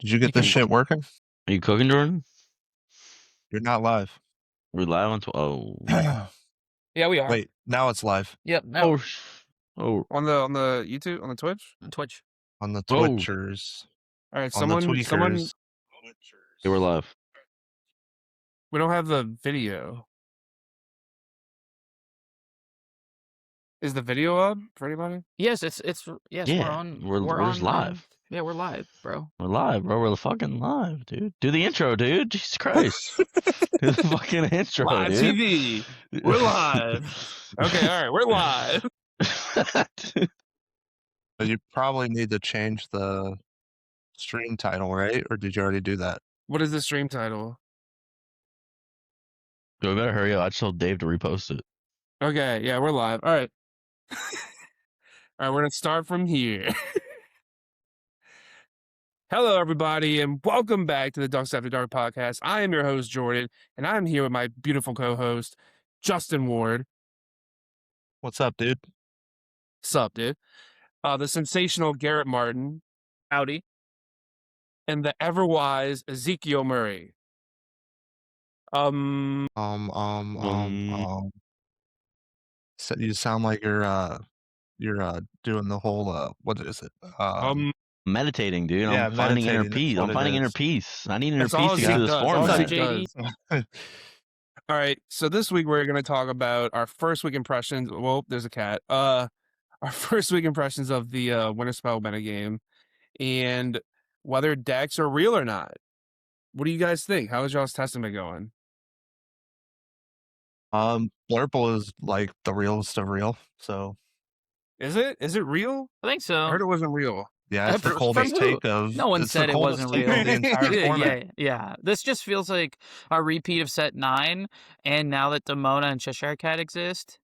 Did you get this shit working? Are you cooking, Jordan? You're not live. We're live on. Yeah, we are. Wait, now it's live Yep. No. On the YouTube, on the Twitch, Twitch. on the Oh. Twitchers. All right, On the someone. tweakers. They were live. We don't have the video. Is the video up for anybody? Yes, yes, Yeah, we're on. we're just live. Yeah, we're live, bro. We're live, bro. We're fucking live, dude. Do the intro, dude. Jesus Christ. Do the fucking intro, Live dude. TV. We're live. Okay, all right, we're live. But you probably need to change the stream title, right? Or did you already do that? What is the stream title? Dude, we better hurry up. I just told Dave to repost it. Okay, yeah, we're live. All right. All right, we're gonna start from here. Hello, everybody, and welcome back to the Ducks After Dark podcast. I am your host, Jordan, and I'm here with my beautiful co-host, Justin Ward. What's up, dude? Sup, dude? The sensational Garrett Martin. Howdy. And the ever-wise Ezekiel Murray. So you sound like you're doing the whole what is it? Meditating, dude. Yeah, I'm finding inner meditating, peace. that's I'm what finding it inner is. peace. I need inner That's peace all to Zeke get through this does. All format. Zeke does. All right, so this week we're going to talk about our first week impressions. Well, there's a cat. Our first week impressions of the Winterspell metagame and whether decks are real or not. What do you guys think? How is y'all's testing been going? Blurple is like the realest of real, so Is it? Is it real? I think so. I heard it wasn't real. yeah, it's the From coldest who? take of. No one it's said the it coldest wasn't take real. of the entire format. Yeah. This just feels like a repeat of set 9, and now that Demona and Cheshire Cat exist,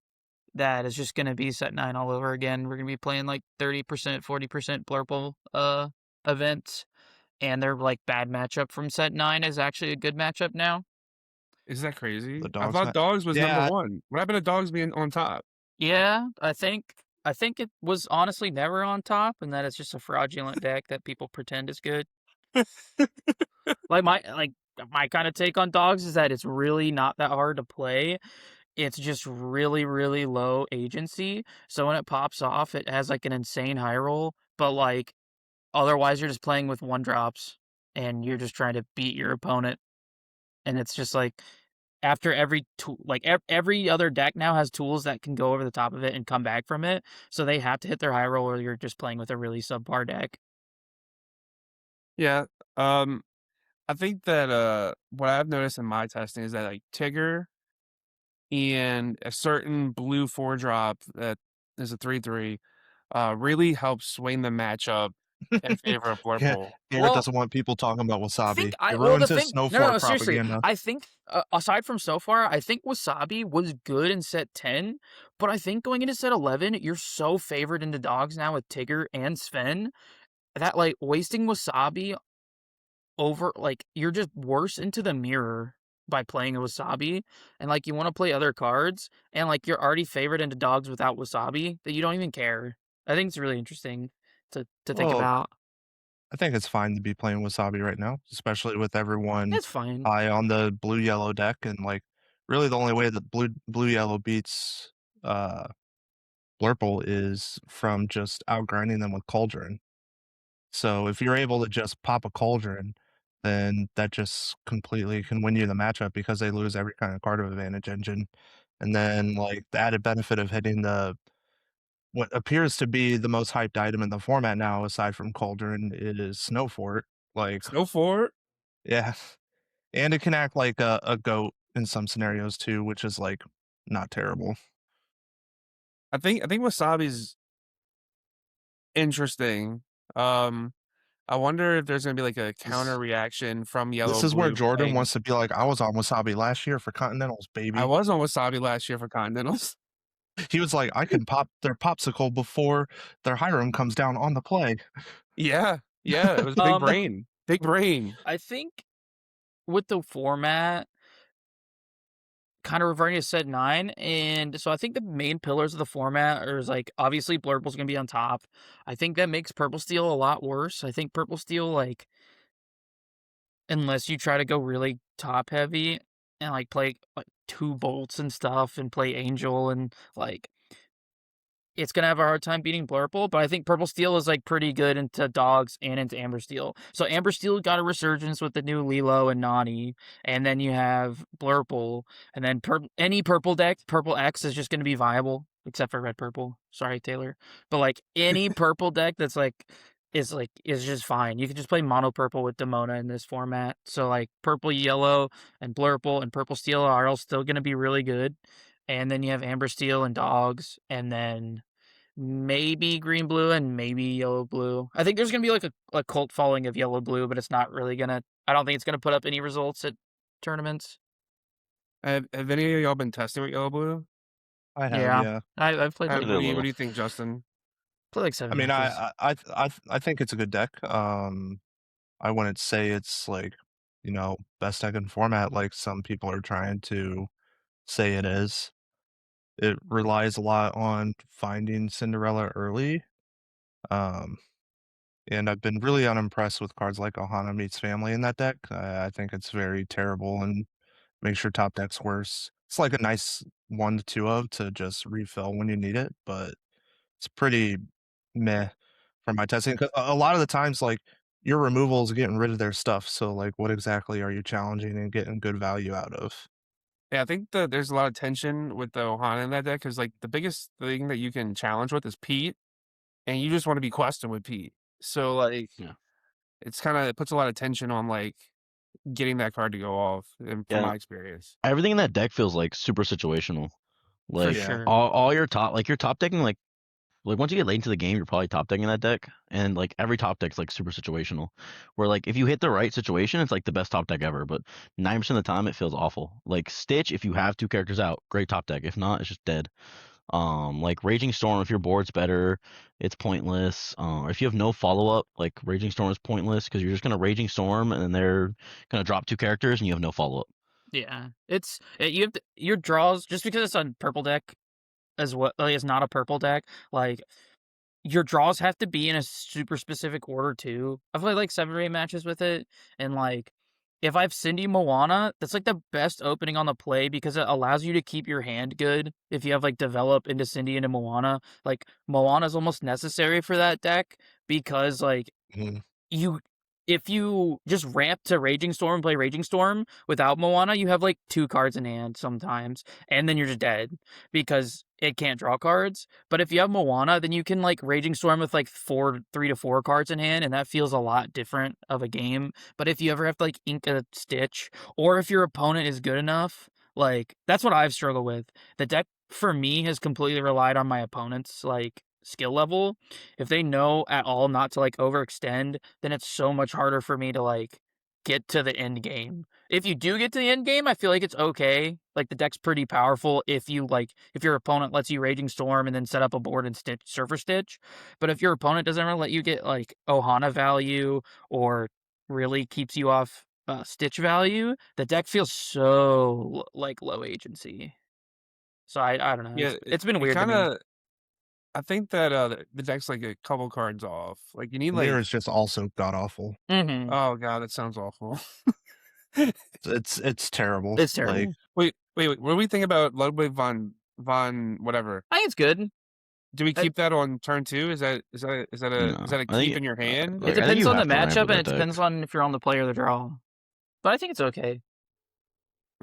that is just gonna be set 9 all over again. We're gonna be playing like 30%, 40% Blurple events, and their like bad matchup from set 9 is actually a good matchup now. Is that crazy? The I dogs thought dogs was Yeah. number one. What happened to dogs being on top? Yeah, I think it was honestly never on top, and that it's just a fraudulent deck that people pretend is good. My kind of take on dogs is that it's really not that hard to play. It's just really, really low agency. So when it pops off, it has like an insane high roll, but like otherwise you're just playing with 1-drops and you're just trying to beat your opponent. And it's just like after every tool, like every other deck now has tools that can go over the top of it and come back from it. So they have to hit their high roll or you're just playing with a really subpar deck. Yeah. I think that what I've noticed in my testing is that like Tigger and a certain blue 4-drop that is a 3/3 really helps swing the matchup in favor of Blurple. Garrett doesn't want people talking about Wasabi. It well, ruins the his thing, Snow no, Fort seriously, propaganda. I think aside from so far, I think Wasabi was good in set 10, but I think going into set 11, you're so favored into dogs now with Tigger and Sven that like wasting Wasabi over like you're just worse into the mirror by playing a Wasabi, and like you want to play other cards, and like you're already favored into dogs without Wasabi that you don't even care. I think it's really interesting to think Well, about. I think it's fine to be playing Wasabi right now, especially with everyone It's fine. high on the blue-yellow deck, and like really the only way that blue-yellow beats Blurple is from just outgrinding them with Cauldron. So if you're able to just pop a Cauldron, then that just completely can win you the matchup because they lose every kind of card advantage engine. And then like the added benefit of hitting what appears to be the most hyped item in the format now, aside from Cauldron, is Snow Fort. Like Go for it. yeah. And it can act like a goat in some scenarios too, which is like not terrible. I think Wasabi's interesting. I wonder if there's gonna be like a counter reaction from yellow. This is where blue Jordan playing. wants to be like, I was on Wasabi last year for Continentals, baby. I was on Wasabi last year for Continentals. He was like, I can pop their popsicle before their Hiram comes down on the play. Yeah, it was big brain. Big brain. I think with the format kind of reverting to set 9, and so I think the main pillars of the format are like obviously Blurple's gonna be on top. I think that makes Purple Steel a lot worse. I think Purple Steel like unless you try to go really top heavy and like play like 2 bolts and stuff and play Angel and like it's gonna have a hard time beating Blurple, but I think Purple Steel is like pretty good into Dogs and into Amber Steel. So Amber Steel got a resurgence with the new Lilo and Nani, and then you have Blurple, and then any purple deck, Purple X is just gonna be viable, except for Red Purple. Sorry, Taylor, but like any purple deck that's like is just fine. You can just play mono purple with Demona in this format. So like Purple Yellow and Blurple and Purple Steel are all still gonna be really good. And then you have Amber Steel and Dogs, and then maybe green blue and maybe yellow blue. I think there's gonna be like a cult following of yellow blue, but it's not really gonna. I don't think it's gonna put up any results at tournaments. Have any of y'all been testing with yellow blue? I have, Yeah, yeah. I've played I like did a What little. do you think, Justin? played like I 7 mean, matches. I think it's a good deck. I wouldn't say it's like, best deck in format like some people are trying to say it is. It relies a lot on finding Cinderella early. And I've been really unimpressed with cards like Ohana Meets Family in that deck. I think it's very terrible and makes your top decks worse. It's like a nice 1 to 2 of to just refill when you need it, but it's pretty meh for my testing. 'Cause a lot of the times, like, your removal is getting rid of their stuff, so, like, what exactly are you challenging and getting good value out of? Yeah, I think that there's a lot of tension with the Ohana in that deck because like the biggest thing that you can challenge with is Pete, and you just want to be questing with Pete. So like, Yeah. it's kind of it puts a lot of tension on like getting that card to go off. And from Yeah. my experience, Everything in that deck feels like super situational. For Like Yeah. sure. all your top decking like once you get late into the game, you're probably top decking that deck, and like every top deck's like super situational. Where like if you hit the right situation, it's like the best top deck ever. But 90% of the time, it feels awful. Like Stitch, if you have 2 characters out, great top deck. If not, it's just dead. Like Raging Storm, if your board's better, it's pointless. If you have no follow up, like Raging Storm is pointless because you're just gonna Raging Storm and then they're gonna drop 2 characters and you have no follow up. Yeah, you have your draws just because it's on purple deck as well. Like, it's not a purple deck. Like your draws have to be in a super specific order too. I've played like 7 or 8 matches with it, and like if I have Cindy Moana, that's like the best opening on the play because it allows you to keep your hand good. If you have like develop into Cindy into Moana, like Moana is almost necessary for that deck because like Mhm. you if you just ramp to Raging Storm and play Raging Storm without Moana, you have like 2 cards in hand sometimes, and then you're just dead because it can't draw cards. But if you have Moana, then you can like Raging Storm with like 3 to 4 cards in hand, and that feels a lot different of a game. But if you ever have to like ink a Stitch, or if your opponent is good enough, like that's what I've struggled with. The deck for me has completely relied on my opponent's like skill level. If they know at all not to like overextend, then it's so much harder for me to like get to the end game. If you do get to the end game, I feel like it's okay. Like the deck's pretty powerful if your opponent lets you Raging Storm and then set up a board and Surfer Stitch. But if your opponent doesn't really let you get like Ohana value or really keeps you off Stitch value, the deck feels so like low agency. So I don't know. yeah, It's been it weird to kind me. of. I think that the deck's like a couple cards off. Like you need like. Mirror is just also god awful. Mm-hmm. Oh god, that sounds awful. It's terrible. It's Like, terrible. Wait. What do we think about Ludwig von whatever? I think it's good. Do we I- keep that on turn 2? Is that No, a I think keep in your hand? like, It I think depends you on the have to ramp matchup, with and that it deck. depends on if you're on the play or the draw. But I think it's okay.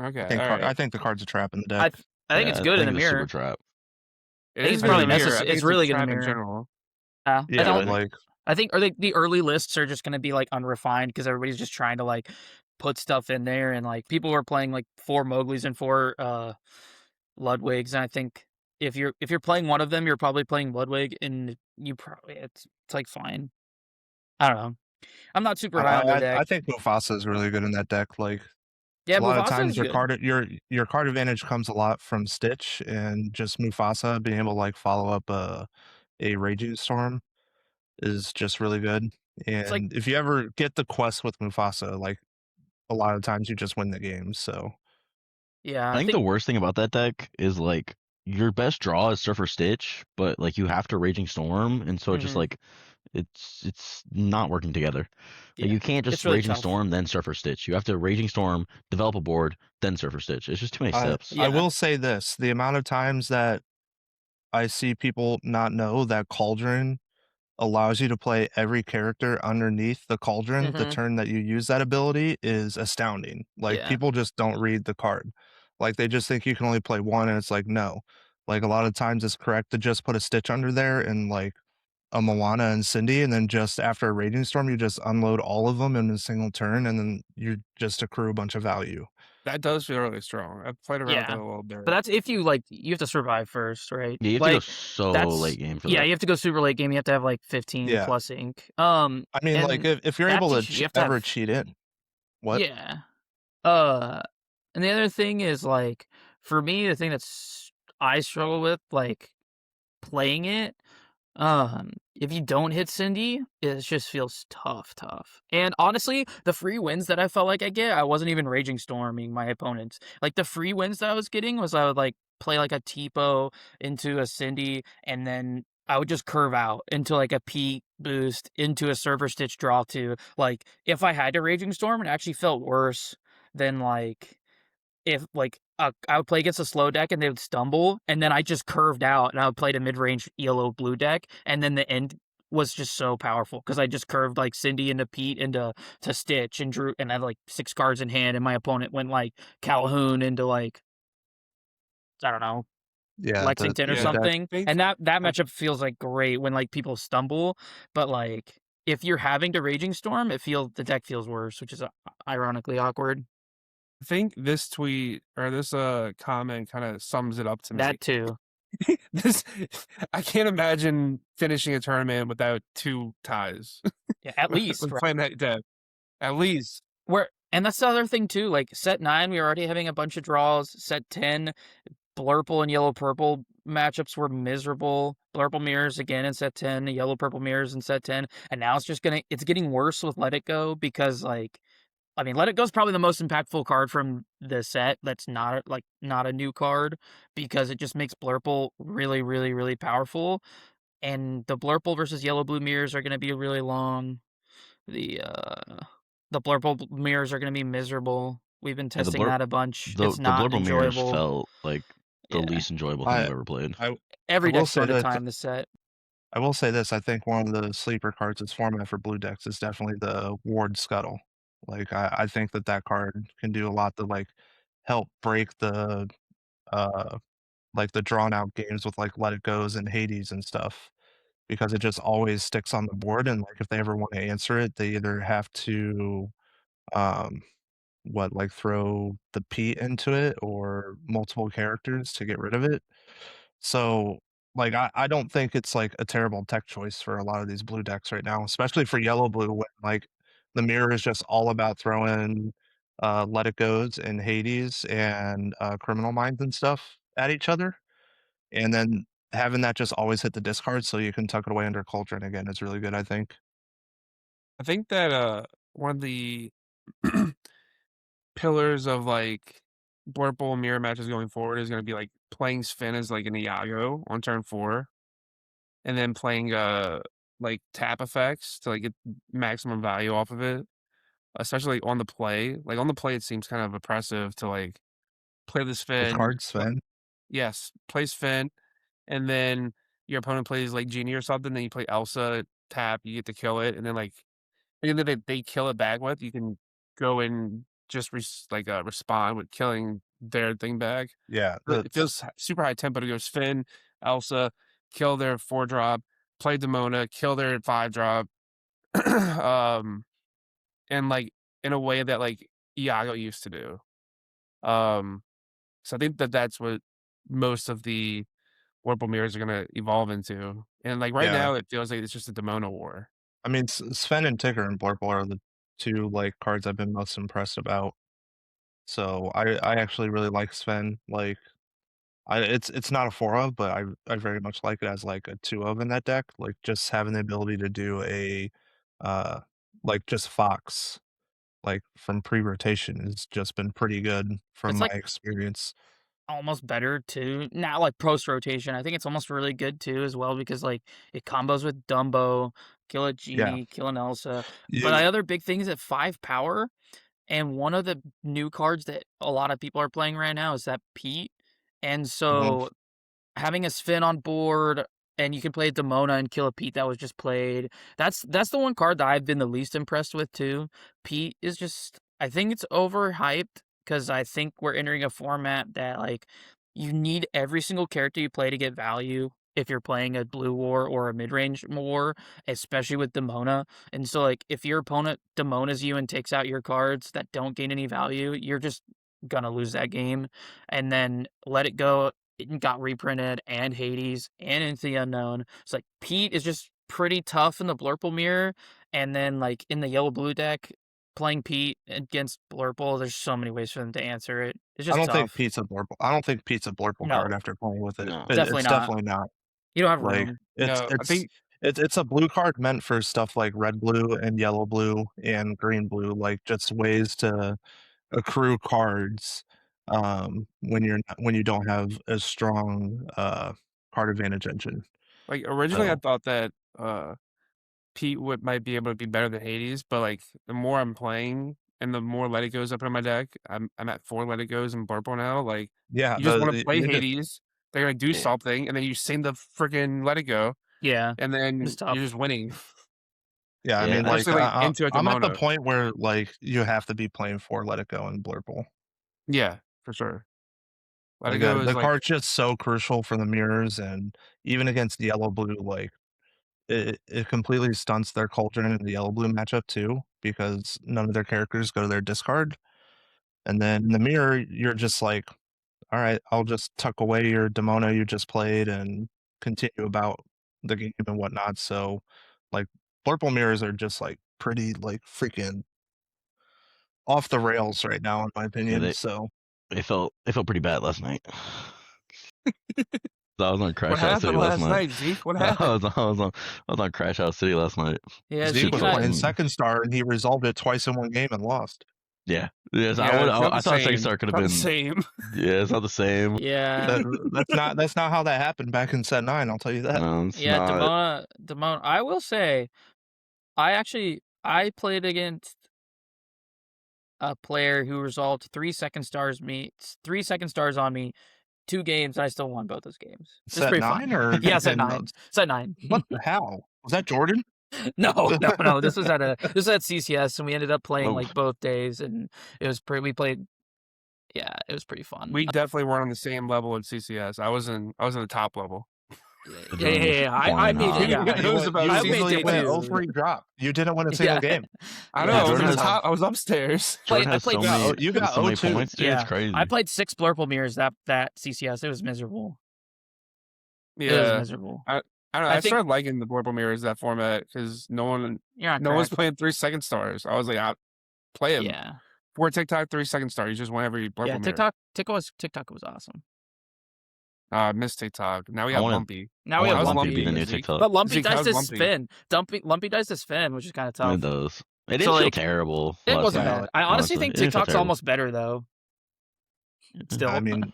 Okay, I think all right. I think the card's a trap in the I deck. I think it's good in the it's a super mirror. trap. It think is it's probably good in the mirror. I necessary. think It's a really good in trap the in mirror. general. Yeah, I think like I think the early lists are just gonna be like unrefined because everybody's just trying to like put stuff in there, and like people were playing like 4 Mowglis and 4 Ludwigs, and I think if you're playing one of them, you're probably playing Ludwig, and you probably it's like fine. I don't know. I'm not super high on the deck. I think Mufasa is really good in that deck. Like, Yeah, a lot of Mufasa times is good. your card advantage comes a lot from Stitch and just Mufasa being able to like follow up a Raging Storm is just really good. It's like And if you ever get the quest with Mufasa, like a lot of times you just win the game. So yeah, I I think the think worst thing about that deck is like your best draw is Surfer Stitch, but like you have to Raging Storm, and so it just Mhm. like It's not working together. Like, Yeah, you can't it's just really Raging tough. Storm then Surfer Stitch. You have to Raging Storm, develop a board, then Surfer Stitch. It's just too many steps. I Yeah. will say this: the amount of times that I see people not know that Cauldron allows you to play every character underneath the Cauldron the Mhm. turn that you use that ability is astounding. Like, Yeah. people just don't read the card. Like, they just think you can only play one, and it's like, no. Like, a lot of times it's correct to just put a Stitch under there and, like, a Moana and Cindy, and then just after a Raging Storm, you just unload all of them in a single turn, and then you just accrue a bunch of value. That does feel really strong. I've played around with Yeah. it a little bit. But that's if you you have to survive first, right? Yeah, you have to go Like so late game for yeah, that. you have to go super late game. You have to have like 15 Yeah. plus ink. I mean, like, And if you're that able to teaches you have to ever have cheat it. What? yeah. And the other thing is like for me, the thing that's I struggle with like playing it. If you don't hit Cindy, it just feels tough. And honestly, the free wins that I felt like I get, I wasn't even Raging Storming my opponents. Like the free wins that I was getting was I would like play like a Tipo into a Cindy, and then I would just curve out into like a Pete boost into a Surfer Stitch draw two. Like if I had to Raging Storm, it actually felt worse than like if I would play against a slow deck and they would stumble, and then I just curved out and I would play a mid-range yellow blue deck, and then the end was just so powerful because I just curved like Cindy into Pete into to Stitch and drew, and I had like 6 cards in hand, and my opponent went like Calhoun into like I don't know, Yeah, Lexington or Yeah. deck. something. Think And that I matchup feels like great when like people stumble, but like if you're having to Raging Storm, the deck feels worse, which is ironically awkward. think this tweet or this comment kind of sums it up to me. That too. This I can't imagine finishing a tournament without 2 ties. Yeah, at least, When right? playing that deck. At least. And that's the other thing too. Like set 9, we were already having a bunch of draws. Set 10, Blurple and yellow purple matchups were miserable. Blurple mirrors again in set 10, yellow purple mirrors in set 10, and now it's getting worse with Let It Go because like I mean, Let It Go is probably the most impactful card from the set. That's not a new card because it just makes Blurple really, really, really powerful. And the Blurple versus yellow blue mirrors are going to be really long. The Blurple mirrors are going to be miserable. We've been Yeah, testing that a bunch. the It's not Blurple mirrors enjoyable. felt like the Yeah. least enjoyable thing I I've ever played. I Every will deck's say hard to that time the set. I will say this, I think one of the sleeper cards this format for blue decks is definitely the Ward Scuttle. Like, I think that that card can do a lot to, like, help break uh, the drawn out games with, like, Let It Goes and Hades and stuff, because it just always sticks on the board, and, like, if they ever wanna answer it, they either have to, um, throw the Pete into it or multiple characters to get rid of it. So, like, I don't think it's, like, a terrible tech choice for a lot of these blue decks right now, especially for yellow blue when, like, the mirror is just all about throwing, Let It Goes and Hades and, Criminal Minds and stuff at each other, and then having that just always hit the discard so you can tuck it away under Cauldron again is really good, I think. I think that one of the pillars of like Blurple mirror matches going forward is going to be like playing Sven as like an Iago on turn 4, and then playing like tap effects to like get maximum value off of it, especially like, on the play. Like on the play, it seems kind of oppressive to like play the Sven. Discard Sven? Yes, play Sven, and then your opponent plays like Genie or something. Then you play Elsa, tap, you get to kill it, and then like and then they kill it back with, you can go and just respond with killing their thing back. Yeah, It feels super high tempo to go Sven, Elsa, kill their 4-drop, play Demona, kill their 5-drop, and like in a way that like Iago used to do. So I think that that's what most of the Warple mirrors are gonna evolve into. And like right yeah. now, it feels like it's just a Demona war. I mean, Sven and Tigger and Blurple are the 2, like, cards I've been most impressed about. So, I actually really like Sven, like, it's not a 4 of, but I very much like it as, like, a 2 of in that deck, like, just having the ability to do uh, just Fox, like, from pre-rotation has just been pretty good from It's my like experience. almost better too. Now like post rotation, I think it's almost really good too as well because like it combos with Dumbo. kill a Yeah. Genie, kill an Elsa. But You, the other big thing is at 5 power, and one of the new cards that a lot of people are playing right now is that Pete. And so having a Sven on board, and you can play Demona and kill a Pete that was just played. That's the one card that I've been the least impressed with too. Pete is just, I think it's overhyped because I think we're entering a format that like you need every single character you play to get value if you're playing a blue war or a mid-range war, especially with Demona. And so like if your opponent Demonas you and takes out your cards that don't gain any value, you're just gonna lose that game. And then Let It Go, it got reprinted, and Hades, and Into the Unknown. It's like Pete is just pretty tough in the Blurple mirror, and then like in the yellow blue deck, playing Pete against Blurple, there's so many ways for them to answer it. It's I just don't think tough. Pete's a Blurple. I don't think Pete's a Blurple No. card after playing with it. No. Definitely It's not. definitely not. You don't have Like room. No, I think it's a blue card meant for stuff like red blue and yellow blue and green blue, like just ways to accrue cards when you don't have a strong card advantage engine. like originally I So thought that Pete might be able to be better than Hades, but like the more I'm playing and the more Let It Goes up in my deck, I'm at 4 Let It Goes in Blurple now. Like yeah, you just want to play you just, Hades, they're gonna do Yeah. something, and then you sing the freaking Let It Go, Yeah. and then It's tough. you're just winning. yeah, I Yeah, mean, like Especially like into a I'm at the Demona. point where like you have to be playing for Let It Go and Blurple. Yeah, for sure. Let It Like Go is the like card's just so crucial for the mirrors, and even against the yellow blue, like it completely stunts their cauldron in the yellow blue matchup too, because none of their characters go to their discard. And then in the mirror, you're just like, all right, I'll just tuck away your Demona you just played and continue about the game and whatnot. So like Blurple mirrors are just like pretty like freaking off the rails right now, in my opinion. they- So it felt pretty bad last night. I was on Crash what Out City happened last last night, Zeke? What I happened? was on Crash Out City last night. Yeah, Zeke was Zeke and I- playing second star and he resolved it twice in one game and lost. Yeah. Yes, Yeah, I it's not I the thought same. Second Star could have Not the been. same. Yeah, it's not the same. Yeah. That's not how that happened back in set 9, I'll tell you that. No, it's Yeah, not. Demona. I will say, I played against a player who resolved 3 second stars on me, 2 games, and I still won both those games. It's Set pretty 9 fun. or Yeah, set in 9. Set 9. what the hell? Was that Jordan? No. This was at CCS, and we ended up playing Oh. like both days, and it was we played. Yeah, it was pretty fun. We definitely weren't on the same level at CCS. I was in the top level. Yeah. I Flying made high. it. Yeah, It was about I CCS. made usually it went too. 0-3 drop. You didn't win a single game. I know. Yeah, I was Jordan in the has- top. I was upstairs. Jordan I has played- so many, you got so many 0-2. points, dude. Yeah, It's crazy. I played 6 Blurple mirrors that CCS. It was miserable. It was Yeah. miserable. I don't know. I I think- started liking the Blurple mirrors, that format, because no one was playing 3 second stars. I was like, I'll play him. Yeah. For TikTok, 3 second star. You just win every Blurple Yeah, mirror. TikTok was awesome. I missed TikTok. Now we I got wanna- Lumpy. Now I we want have How's Lumpy to be the Lumpy? new Zeke? TikTok. But Lumpy Zeke, dies how's to Lumpy? spin. Lumpy dies to spin, which is kind of tough. It does. It didn't So, feel like, terrible. It last wasn't night, bad. I honestly think It didn't feel TikTok's terrible. almost better though. Still, I mean,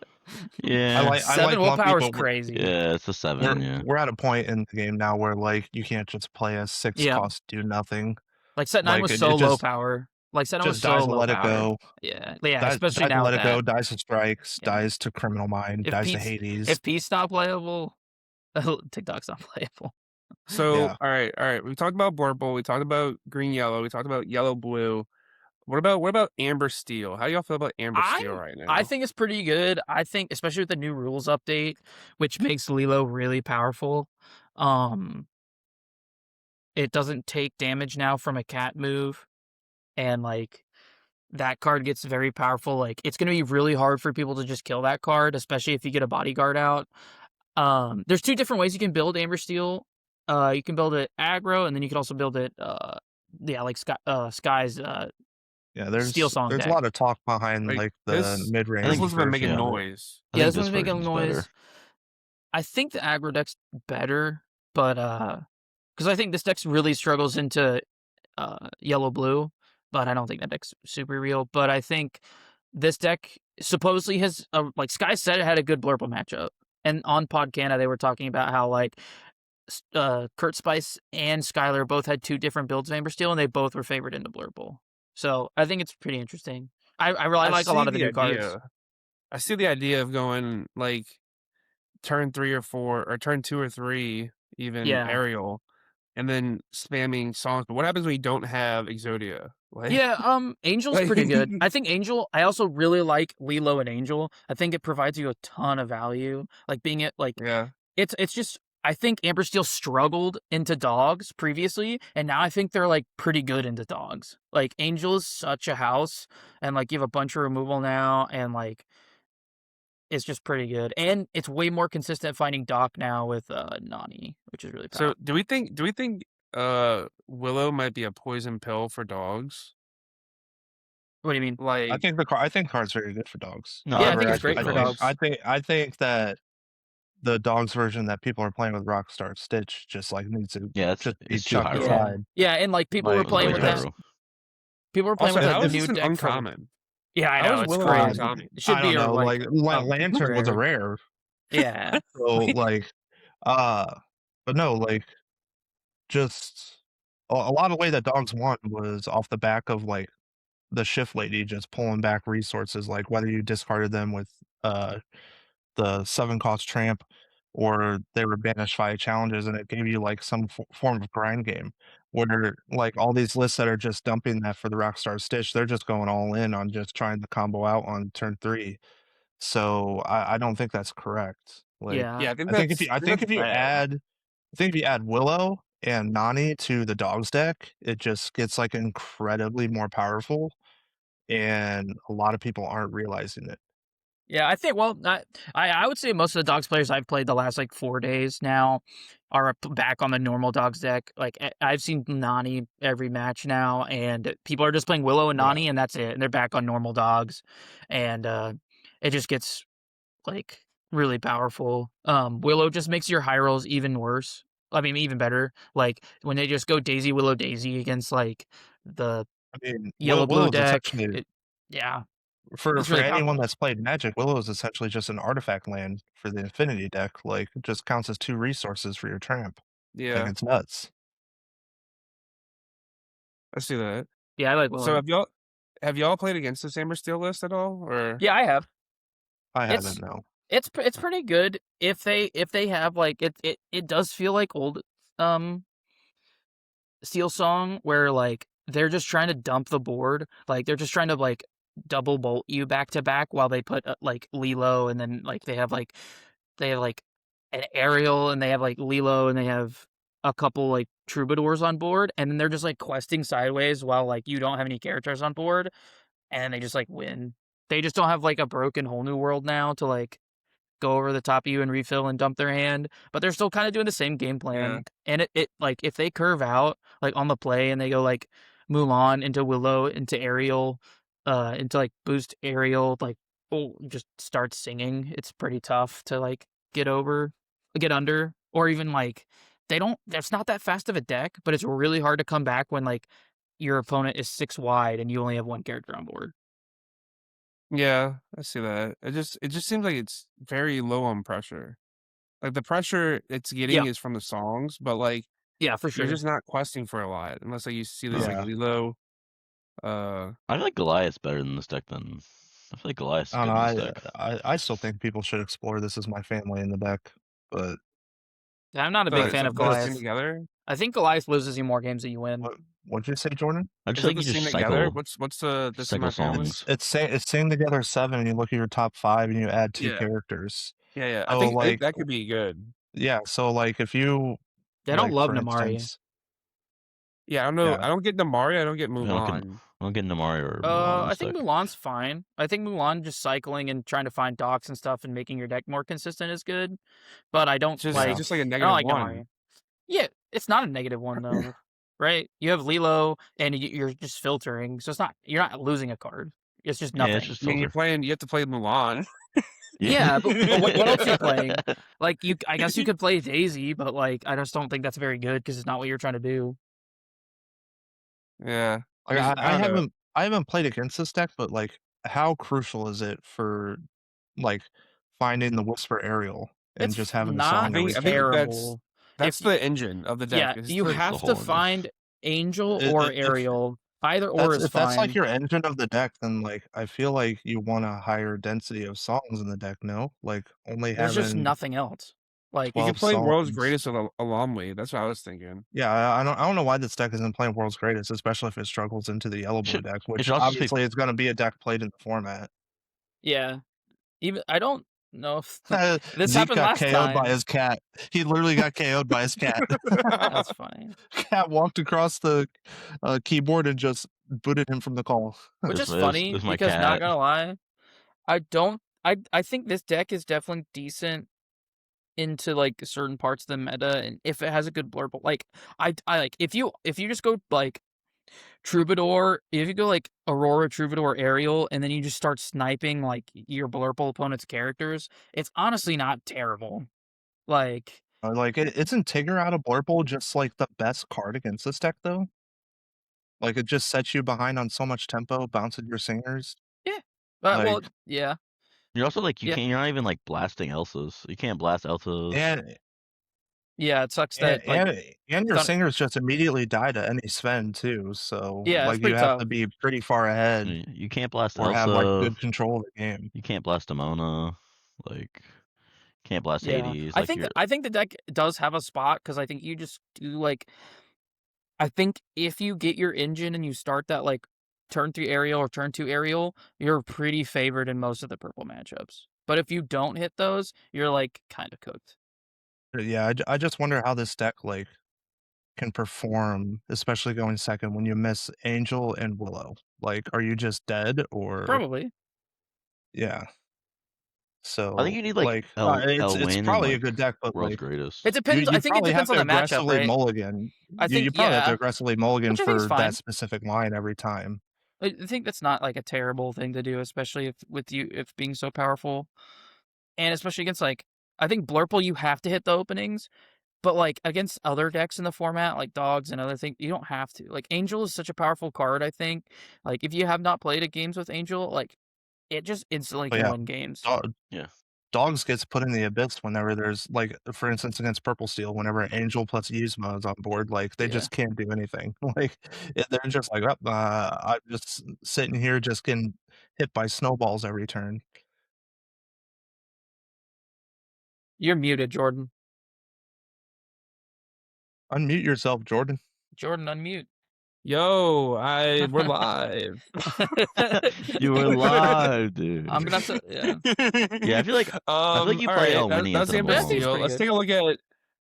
Yeah. I like 7 Lumpy, willpower is but crazy. Yeah, it's a 7. Yeah. we're at a point in the game now where like you can't just play a 6 Yeah. cost do nothing. Like set 9 Like, was it so low just- power. Like set 9 was Just so dies to low let power. it go. Yeah, Dies especially to now let with it go, that. dies to strikes, Yeah. dies to criminal mind, If dies to Pete's- Hades. If Pete's not playable, TikTok's not playable. So, Yeah. all right. We talked about Blurple. We talked about green, yellow. We talked about yellow, blue. What about Amber Steel? How do y'all feel about Amber Steel right now? I think it's pretty good. I think, especially with the new rules update, which makes Lilo really powerful. It doesn't take damage now from a cat move, and like that card gets very powerful. Like it's gonna be really hard for people to just kill that card, especially if you get a bodyguard out. There's 2 different ways you can build Amber Steel. You can build it aggro, and then you can also build it like Sky's Yeah, there's Steel Song there's deck. a lot of talk behind Like, like the this- mid This range. think one's been making yeah. noise. I Yeah, think this one's making version's noise. better. I think the aggro deck's better, but because I think this deck really struggles into yellow blue, but I don't think that deck's super real. But I think this deck supposedly has like Sky said it had a good Blurple matchup, and on Podcana they were talking about how like Kurt Spice and Skylar both had 2 different builds of Ambersteel, and they both were favored into Blurple. So I think it's pretty interesting. I really like a lot of the new cards. I see the idea of going like turn 3 or 4 or turn 2 or 3 even Yeah. aerial, and then spamming songs. But what happens when you don't have Exodia? Like, Yeah, Angel's like- pretty good. I think Angel. I also really like Lilo and Angel. I think it provides you a ton of value. Like being it like yeah, it's just. I think Ambersteel struggled into dogs previously, and now I think they're like pretty good into dogs. Like Angel is such a house, and like you have a bunch of removal now, and like it's just pretty good. And it's way more consistent finding Doc now with Nani, which is really powerful. So do we think Willow might be a poison pill for dogs? What do you mean? Like, I think card's very good for dogs. No, Yeah, I I've think it's actually great for played dogs. I think that the dogs version that people are playing with Rockstar Stitch just like needs to Yeah, just be it's too chucked high roll. aside. Yeah, and like people were Like, playing Way with too high that. roll. People were playing also, with how that is new this an deck. uncommon? Yeah, I How know is it's Willow crazy. uncommon? It should I be don't know. like Lantern was a rare. Yeah. So like, but no, like, just a lot of way that dogs won was off the back of like the shift lady just pulling back resources, like whether you discarded them with the 7 cost tramp or they were banished via challenges, and it gave you like some form of grind game where like all these lists that are just dumping that for the Rockstar Stitch, they're just going all in on just trying to combo out on turn 3. So I don't think that's correct. Like, Yeah. Yeah, I think I think if that's you bad. add Willow and Nani to the dogs deck, it just gets like incredibly more powerful, and a lot of people aren't realizing it. Yeah, I think. Well, I would say most of the dogs players I've played the last like 4 days now are back on the normal dogs deck. Like I've seen Nani every match now, and people are just playing Willow and Nani, and that's it. And they're back on normal dogs, and it just gets like really powerful. Willow just makes your high rolls even worse. I mean, even better. Like when they just go Daisy Willow Daisy against like the I mean, yellow blue Willow's deck. essentially Yeah. for it's really anyone powerful. that's played Magic, Willow is essentially just an artifact land for the Infinity deck. Like, it just counts as 2 resources for your tramp. I Yeah, think it's nuts. I see that. Yeah, I like Willow. So have y'all played against this Ambersteel list at all? Or Yeah, I have. I It's- haven't, no. It's pretty good if they have like it does feel like old Steel Song where like they're just trying to dump the board, like they're just trying to like double bolt you back to back while they put like Lilo, and then like they have like an Ariel, and they have like Lilo, and they have a couple like troubadours on board, and then they're just like questing sideways while like you don't have any characters on board, and then they just like win. They just don't have like a broken whole new world now to like go over the top of you and refill and dump their hand, but they're still kind of doing the same game plan. Yeah. And it like if they curve out like on the play and they go like Mulan into Willow into Ariel, into like boost Ariel, like just start singing, it's pretty tough to like get under, or even like that's not that fast of a deck, but it's really hard to come back when like your opponent is 6 wide and you only have 1 character on board. yeah, I see that. It just seems like it's very low on pressure. Like the pressure it's getting is from the songs, but like Yeah, for sure. you're just not questing for a lot unless like you see this Yeah. like Lilo. I feel like Goliath's better than this deck than I feel like Goliath's I good don't in know. this deck. I still think people should explore this as my family in the deck, but I'm not a big fan of Goliath. Together. I think Goliath loses you more games than you win. what'd you say, Jordan? I Is just it like the you just same together? cycle. What's the this is my cycle family? songs. It's same together 7, and you look at your top 5, and you add 2 Yeah. characters. Yeah. So, I think like, that could be good. yeah, so like if you I don't like, love for Namari. instance, Yeah, I don't know. Yeah. I don't get Namari. I don't get I don't Mulan. get Namari or Mulan in I this think deck. Mulan's fine. I think Mulan just cycling and trying to find docks and stuff and making your deck more consistent is good. But I don't Just like. just like a I negative don't like one. Namari. Yeah, it's not a -1 though, right? You have Lilo and you're just filtering, so you're not losing a card. It's just Yeah, nothing. it's just I mean, filter. you have to play Mulan. Yeah, but what else are you playing? Like I guess you could play Daisy, but like I just don't think that's very good because it's not what you're trying to do. Yeah. like Just- I don't know. haven't played against this deck, but like how crucial is it for like finding the Whisper Aerial and It's just having the not song I think every that's- turn? terrible. That's if the engine of the deck. yeah, Is you the- It's the have whole to engine. find Angel I- or I- if Aerial. Either or that's is if that's like fine. your engine of the deck, then like I feel like you want a higher density of songs in the deck. No, like only There's just having nothing else. Like You can 12 play World's songs. Greatest Alamwi. That's what I was thinking. Yeah, I don't know why this deck isn't playing World's Greatest, especially if it struggles into the yellow blue Should- deck, it which should also just be- obviously is going to be a deck played in the format. yeah, even I don't know if this Zeke happened got last KO'd time. by his cat. He literally got KO'd by his cat. That's funny. Cat walked across the keyboard and just booted him from the call. Which This is is- funny this is my because not cat. gonna lie, I think this deck is definitely decent into like certain parts of the meta, and if it has a good blurple, like I like if you just go like Troubadour, if you go like Aurora, Troubadour, Aerial, and then you just start sniping like your blurple opponent's characters, it's honestly not terrible. Like Like isn't Tigger out of Blurple just like the best card against this deck though? Like it just sets you behind on so much tempo, bouncing your singers. well, Like- yeah. You're also like Yeah. you're not even like blasting Elsas. You can't blast Elsas. And Yeah, it sucks that like and your thought- singers just immediately die to any Sven too. So Yeah, it's like you pretty have tough. to be pretty far ahead You can't blast or have like Elsa. good control of the game. You can't blast Demona. Like can't blast yeah. Hades. I Like think you're, I think the deck does have a spot because I think you just do like I think if you get your engine and you start that like turn 3 Aerial or turn 2 Aerial, you're pretty favored in most of the purple matchups. But if you don't hit those, you're like kind of cooked. Yeah, I just wonder how this deck like can perform, especially going second when you miss Angel and Willow. Like, are you just dead or Probably. yeah? So I think you need like it's Elwyn probably and, a good deck, but World's like Greatest. It depends. I think it probably have depends on to the matchup, aggressively right? mulligan. I think you probably have to yeah. aggressively mulligan Which I think is for fine. that specific line every time. I think that's not like a terrible thing to do, especially if being so powerful, and especially against like I think Blurple you have to hit the openings, but like against other decks in the format like Dogs and other things you don't have to. Like Angel is such a powerful card. I think like if you have not played a games with Angel, like it just instantly Oh, can yeah. win games. Yeah. Dogs gets put in the abyss whenever there's like, for instance, against Purple Steel, whenever Angel plus Yuzma is on board, like they Yeah. just can't do anything. Like they're just like, I'm just sitting here just getting hit by snowballs every turn. You're muted, Jordan. Unmute yourself, Jordan. Jordan, unmute. Yo, we're live. You were live, dude. I'm gonna have to. Yeah. Yeah, I feel like you play Elwynny That's into the the Abyss Maul. Steel. Pretty Let's good. take a look at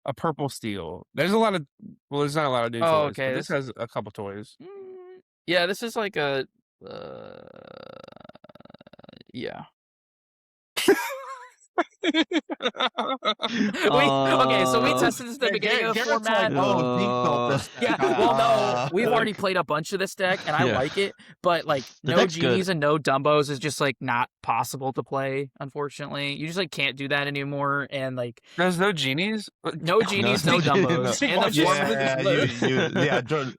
a Purple Steel. There's a lot of there's not a lot of new Oh, toys. okay, But this has a couple toys. Yeah, this is like a. Yeah. Okay, so we tested this at the beginning of the format. Yeah, well, no, we've already played a bunch of this deck, and I Yeah. like it, but like The no deck's good. genies and no Dumbos is just like not possible to play. Unfortunately, you just like can't do that anymore, and like There's no genies. no genies, no Dumbos, No. and the format. Jordan,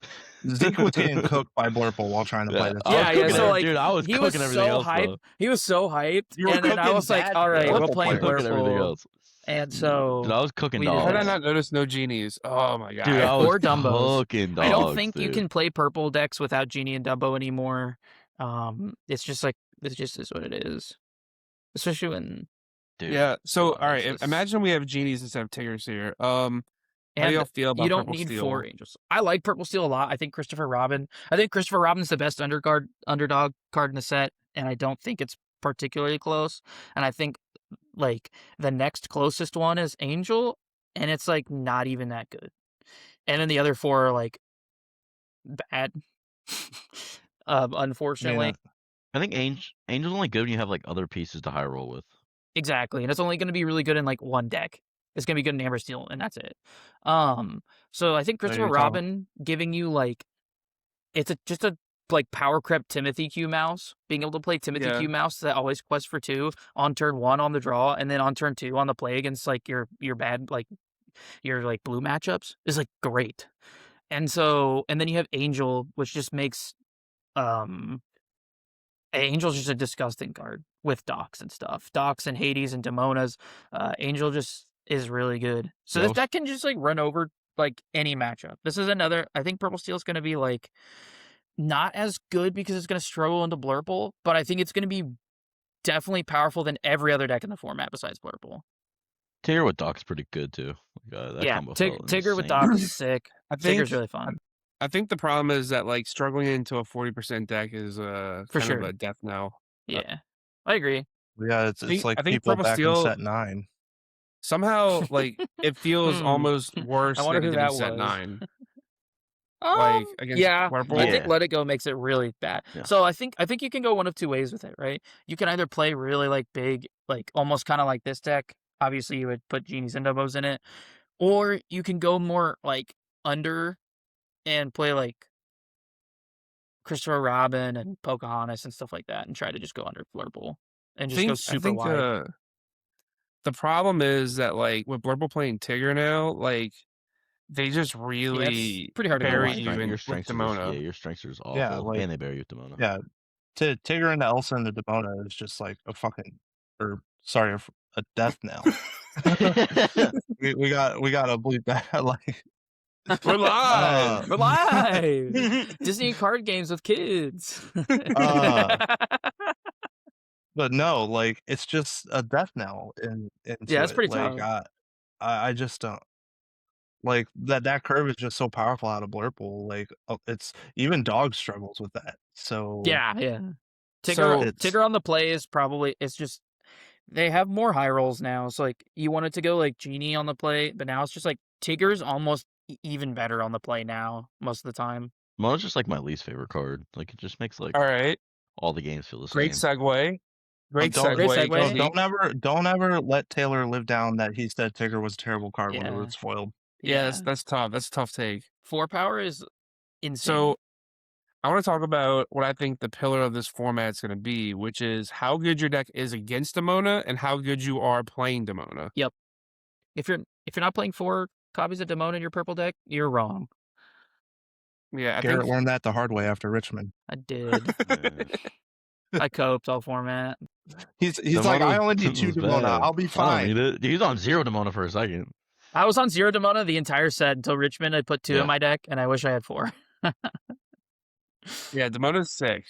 Zeke was getting cooked by Blurple while trying to play this. I was Yeah, cooking so it, like dude, I was he cooking was everything so else, hyped. though. He was so hyped, You were and then I cooking was like, bad "All right, Blurple we're playing players. Cooking everything Blurple," else. and so Dude, I was cooking we How did did dogs. I that. not notice no genies? Oh my god. Dude, I was Or Dumbos. cooking dogs. I don't think you dude. can play purple decks without Genie and Dumbo anymore. It's just like it just is what it is, especially when Dude. Yeah. So Oh, all right, this is- imagine we have genies instead of Tiggers here. How do and y'all feel about you don't Purple need Steel? 4 angels. I like Purple Steel a lot. I think Christopher Robin's the best underdog card in the set, and I don't think it's particularly close. And I think like the next closest one is Angel, and it's like not even that good. And then the other 4 are like bad. Unfortunately. I think Angel's only good when you have like other pieces to high roll with. Exactly, and it's only going to be really good in like one deck. It's going to be good in Amber Steel, and that's it. So I think Christopher you're Robin giving you like it's just a like power creep Timothy Q mouse, being able to play Timothy Yeah. Q mouse that always quest for 2 on turn 1 on the draw, and then on turn 2 on the play against like your bad like your like blue matchups is like great. And then you have Angel, which just makes Angel's just a disgusting card with Docs and stuff. Docs and Hades and Demonas. Angel just is really good. So this Ghost. deck can just like run over like any matchup. This is another. I think Purple Steel is going to be like not as good because it's going to struggle into Blurple, but I think it's going to be definitely powerful than every other deck in the format besides Blurple. Tigger with Doc's pretty good too. That Yeah, combo felt Tigger with insane. Doc is sick. I think Tigger's really fun. I think the problem is that like struggling into a 40% deck is For kind sure. of a death knell. Yeah, I agree. Yeah, it's think- like I think people Purple back in Steel- set 9. Somehow, like it feels almost worse I wonder than who it did in that set was. 9. Like against yeah, Blurple. I think Yeah. Let It Go makes it really bad. Yeah. So I think you can go one of two ways with it, right? You can either play really like big, like almost kind of like this deck. Obviously, you would put Genies and Dobos in it, or you can go more like under and play like Christopher Robin and Pocahontas and stuff like that, and try to just go under Blurple and just go super wide. The problem is that like with Blurple playing Tigger now, like they just really pretty hard to go bury wide. you in Your with strengths Demona. your strengths are awful. Yeah, like- and they bury you with Demona. Yeah, Tigger into Elsa into Demona is just like a fucking, or sorry, a death knell. we got to bleep that. Like, We're live. We're live. Disney card games with kids. but no, like it's just a death knell into Yeah, it's it. pretty like, tough. I just don't like that curve is just so powerful out of Blurple. Like, it's even Dog struggles with that. So Yeah. So Tigger on the play is probably it's just they have more high rolls now. So like you wanted to go like Genie on the play, but now it's just like Tigger's almost even better on the play now most of the time. Demona's just like my least favorite card. Like it just makes like all right. all the games feel the Great same. segue. Great Don't- segue. Great segue. Casey. don't ever let Taylor live down that he said Tigger was a terrible card when it Yeah. was foiled. Yeah, that's tough. That's a tough take. 4 power is insane. So I want to talk about what I think the pillar of this format is going to be, which is how good your deck is against Demona and how good you are playing Demona. if you're not playing 4 copies of Demona in your purple deck, you're wrong. Yeah, I Garrett think learned that the hard way after Richmond. I did. I coped all format. He's like, I only need 2 Demona's Demona. bad. I'll be I don't fine. need it. Dude, he's on 0 Demona for a second. I was on 0 Demona the entire set until Richmond. I put 2 Yeah. in my deck, and I wish I had 4. yeah, Demona's sick.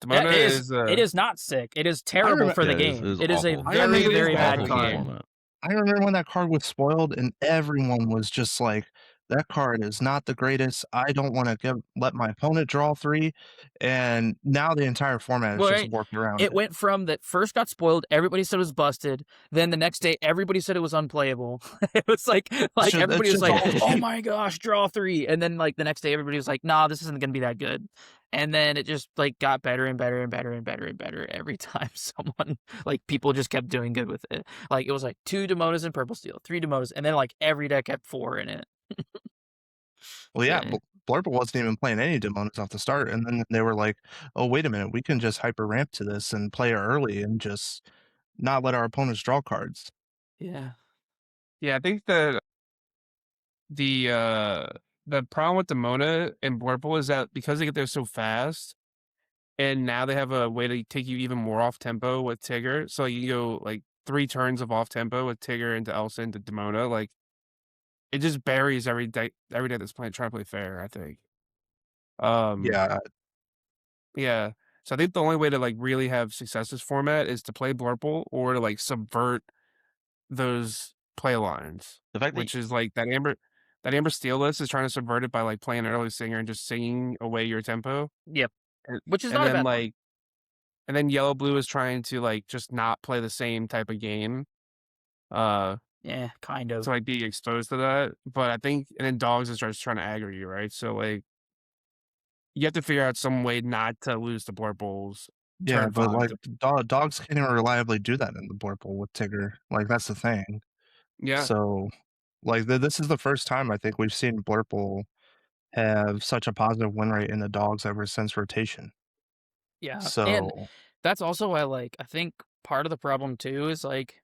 Yeah, Demona it is not sick. It is terrible for the Yeah, game. it's It is a awful. very, It is very bad awful card. game. I remember when that card was spoiled and everyone was just like, that card is not the greatest. I don't want to let my opponent draw 3. And now the entire format is Well, just worked around It went from that first got spoiled, everybody said it was busted. Then the next day, everybody said it was unplayable. It was like everybody was just like, all- "Oh my gosh, draw 3!" And then like the next day, everybody was like, "Nah, this isn't gonna be that good." And then it just like got better and better and better and better and better every time someone like people just kept doing good with it. Like it was like 2 Demonas in Purple Steel, 3 Demonas, and then like every deck had 4 in it. Well, yeah, Yeah. Blurple wasn't even playing any Demonas off the start. And then they were like, oh, wait a minute. We can just hyper ramp to this and play it early and just not let our opponents draw cards. Yeah. Yeah, I think that the problem with Demona and Blurple is that because they get there so fast, and now they have a way to take you even more off tempo with Tigger. So you go like 3 turns of off tempo with Tigger into Elsa into Demona. Like it just buries every day that's trying to play fair, I think. Yeah. Yeah. So I think the only way to like really have success this format is to play Blurple or to like subvert those play lines. The fact that Which is like that Amber Steel list is trying to subvert it by like playing an early singer and just singing away your tempo. Yep. And, Which is and not a then bad one. like and then Yellow Blue is trying to like just not play the same type of game. Yeah, kind of. To like be exposed to that. But I think and then Dogs is just trying to aggro you, right? So like you have to figure out some way not to lose the Blurples. Yeah, turn but 5 like to- Dogs can't even reliably do that in the Blurple with Tigger. Like, that's the thing. Yeah. So, like, this is the first time I think we've seen Blurple have such a positive win rate in the Dogs ever since rotation. Yeah. So, And that's also why like I think part of the problem too is like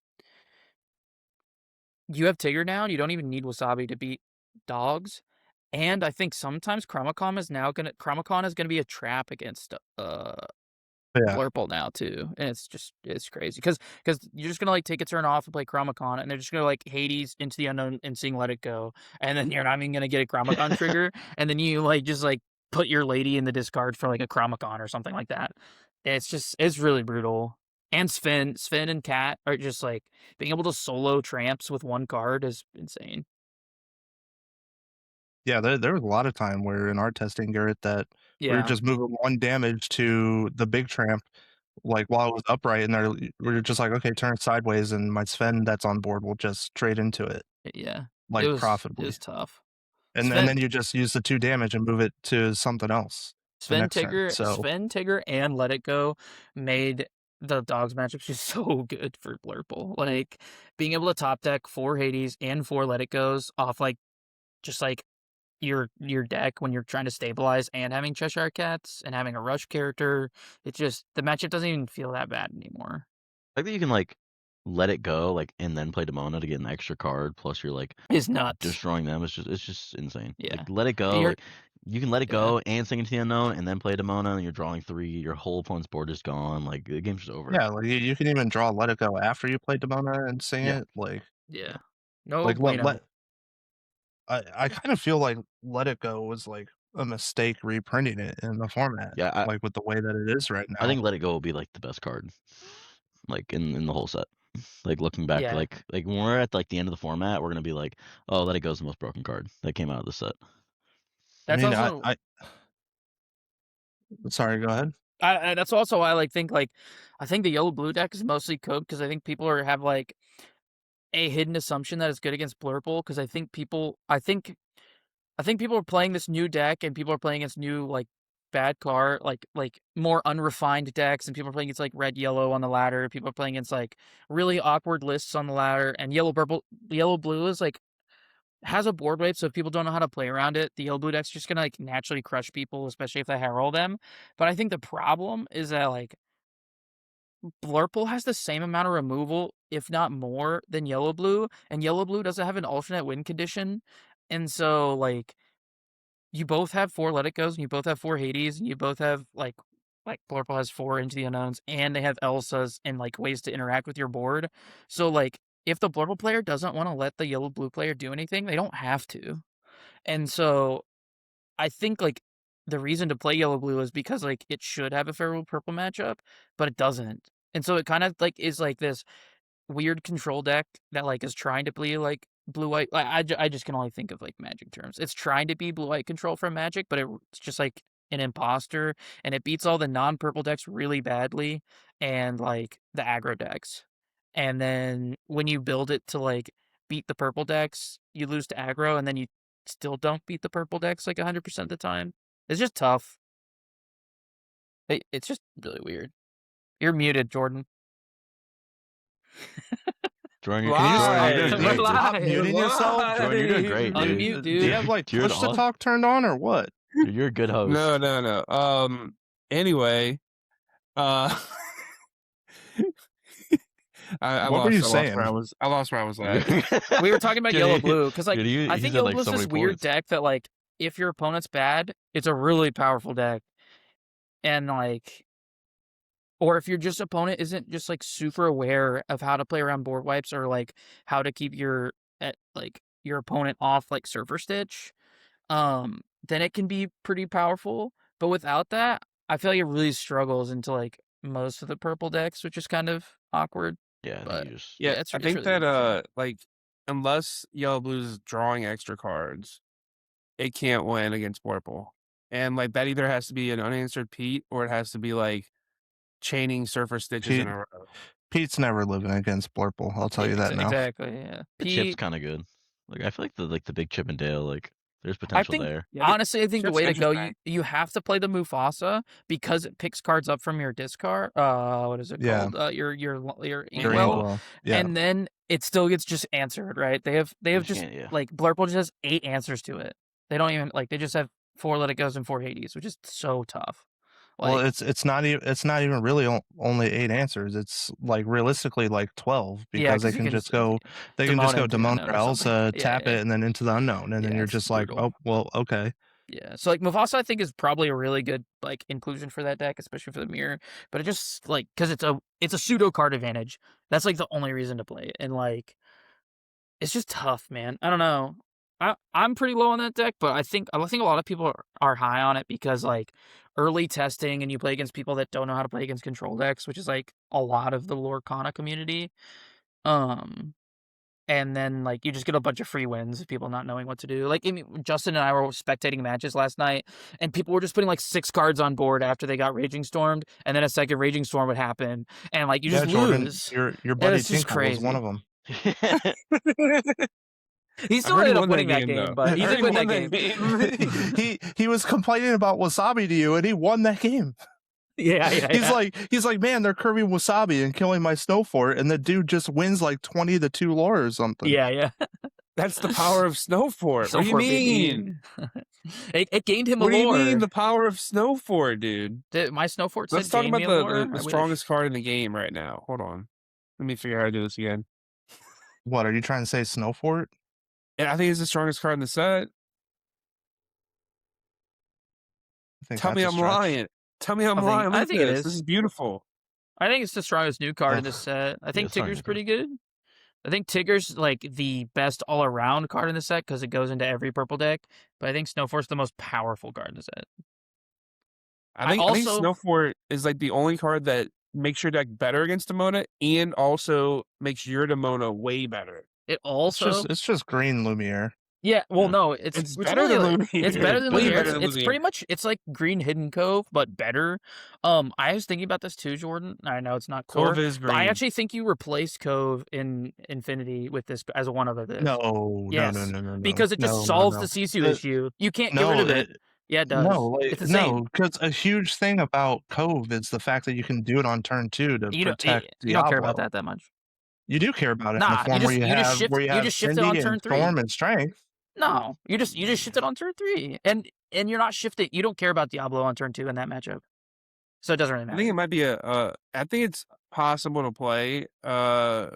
you have Tigger now and you don't even need Wasabi to beat Dogs. And I think sometimes Chromacon is gonna be a trap against Yeah. Blurple now too, and it's crazy because you're just gonna like take a turn off and play Chromacon, and they're just gonna like Hades into the unknown and sing Let It Go, and then you're not even gonna get a Chromacon trigger, and then you like just like put your lady in the discard for like a Chromacon or something like that. It's really brutal. And Sven and Cat are just like being able to solo tramps with one card is insane. Yeah, there was a lot of time where in our testing, Garrett, that we were Yeah, just moving 1 damage to the big tramp, like, while it was upright, and we were just like, "Okay, turn it sideways," and my Sven that's on board will just trade into it, yeah. like, It profitably. was tough. And then you just use the 2 damage and move it to something else the next turn, so Sven, Tigger, and Let It Go made the dogs matchups just so good for Blurple. Like being able to top deck 4 Hades and 4 Let It Goes off like just like your deck when you're trying to stabilize and having Cheshire Cats and having a rush character, it just the matchup doesn't even feel that bad anymore. I think you can like let it go, like, and then play Demona to get an extra card. Plus, you're like It's nuts. destroying them. It's just insane. Yeah. Like, let it go. You're- Like, you can let it go and sing into the unknown, and then play Demona, and you're drawing 3. Your whole opponent's board is gone. Like, the game's just over. Yeah, like, you can even draw Let It Go after you play Demona and sing Yeah. it, like Yeah. No like, bueno. I kind of feel like Let It Go was, like, a mistake reprinting it in the format, Yeah, like, with the way that it is right now. I think Let It Go will be like the best card, like in the whole set. Like looking back, Yeah. like when we're at like the end of the format, we're gonna be like, oh, Let It Go is the most broken card that came out of the set. I That's mean, also sorry, go ahead. that's also why I think I think the yellow blue deck is mostly code because I think people have like a hidden assumption that it's good against Blurple because I think people are playing this new deck and people are playing against new like bad card like more unrefined decks and people are playing against like red yellow on the ladder. People are playing against like really awkward lists on the ladder and yellow blue is like has a board wipe, so if people don't know how to play around it, the yellow blue deck's just gonna like naturally crush people, especially if they herald them. But I think the problem is that like Blurple has the same amount of removal, if not more, than yellow blue, and yellow blue doesn't have an alternate win condition. And so like you both have 4 Let It Goes and you both have 4 Hades, and you both have like Blurple has 4 Into the Unknowns, and they have Elsas and like ways to interact with your board. So like if the Blurple player doesn't want to let the yellow blue player do anything, they don't have to. And so I think like the reason to play yellow blue is because like it should have a favorable purple matchup, but it doesn't. And so it kind of like is like this weird control deck that like is trying to be like blue white. Like I just can only think of like Magic terms. It's trying to be blue white control from Magic, but it's just like an imposter, and it beats all the non-purple decks really badly and like the aggro decks. And then when you build it to like beat the purple decks, you lose to aggro, and then you still don't beat the purple decks like 100% of the time. It's just tough. It's just really weird. You're muted, Jordan. Jordan, Live. you're doing Dude, great. stop muting yourself. Jordan, you're doing great, dude. Unmute, Do you have like Do you push to all- talk turned on or what? Dude, you're a good host. No. Anyway, I What lost, were you I lost saying? I lost where I was at. We were talking about Dude, yellow he- blue because like dude, he I think said, yellow like, blue is so this many weird points. deck that like if your opponent's bad, it's a really powerful deck, and like, or if your just opponent isn't just like super aware of how to play around board wipes or like how to keep your opponent off like Surfer Stitch, then it can be pretty powerful. But without that, I feel like it really struggles into like most of the purple decks, which is kind of awkward. Yeah, I But think you just Yeah, it's I think really that like unless yellow blue's drawing extra cards, it can't win against purple. And like that either has to be an unanswered Pete or it has to be like chaining Surfer Stitches in a row. Pete's never living against Blurple. I'll tell you that now. Exactly. Yeah. the chip's kind of good. Like I feel like the big Chip and Dale, like there's I potential think there. Yeah, honestly, I think the Chip's way to go, interesting. you have to play the Mufasa because it picks cards up from your discard. What is it Yeah. called? Your Your Inkwell, Inkwell. Yeah. and then it still gets just answered, right? They have You just can't, yeah. like Blurple just has 8 answers to it. They don't even like they just have 4 Let It Goes and 4 Hades, which is so tough. Well, Like it's not even really only 8 answers. It's like realistically like 12 yeah, because they 'cause you can can just go Demona into the Demona unknown or or something. Elsa, Yeah, tap yeah. it, and then into the unknown, and then Yeah, you're it's just like, brutal. oh well, okay. Yeah, so like Mufasa, I think is probably a really good like inclusion for that deck, especially for the mirror. But it just like because it's a pseudo card advantage. That's like the only reason to play it, and like it's just tough, man. I don't know. I'm pretty low on that deck, but I think a lot of people are high on it because like early testing, and you play against people that don't know how to play against control decks, which is like a lot of the Lorcana community. And then like you just get a bunch of free wins of people not knowing what to do. Like I mean, Justin and I were spectating matches last night, and people were just putting like 6 cards on board after they got Raging Stormed, and then a second Raging Storm would happen, and like you just Jordan, lose. your buddy it's just Tinkle was one crazy. of them. He still ended up winning that game, but he did win that game. he was complaining about Wasabi to you, and he won that game. Yeah. He's like, man, they're curving Wasabi and killing my Snow Fort, and the dude just wins like 20-2 lore or something. Yeah. That's the power of Snow Fort. What do you mean? It gained him a lore. What do you mean the power of Snow Fort, dude? My Snow Fort Let's said talk about the strongest card in the game right now. Hold on. Let me figure out how to do this again. What, are you trying to say Snow Fort? And I think it's the strongest card in the set. Tell me I'm lying. Tell me I'm lying. I think it is. This is beautiful. I think it's the strongest new card in this set. I think Tigger's pretty good. I think Tigger's like the best all-around card in the set because it goes into every purple deck. But I think Snow Fort's the most powerful card in the set. I think Snow Fort is like the only card that makes your deck better against Demona and also makes your Demona way better. It also it's just green Lumiere. Yeah, well, no, it's better than Lumiere. It's better than Way Lumiere. better than It's Lumiere. pretty much it's like Hidden Cove, but better. I was thinking about this too, Jordan. I know it's not core, Cove is green. but I actually think you replaced Cove in Infinity with this as one of this. No, Yes, no. Because it just solves the Sisu issue. You can't get rid of it. Yeah, it does. No, it's insane. no, because a huge thing about Cove is the fact that you can do it on turn 2 to protect you don't care about that much. You do care about it Nah, in the form you where you have shift it on turn 3. Storm and Strength. No, you just shift it on turn 3, and you're not shifting. You don't care about Diablo on turn 2 in that matchup, so it doesn't really matter. I think it might be I think it's possible to play. I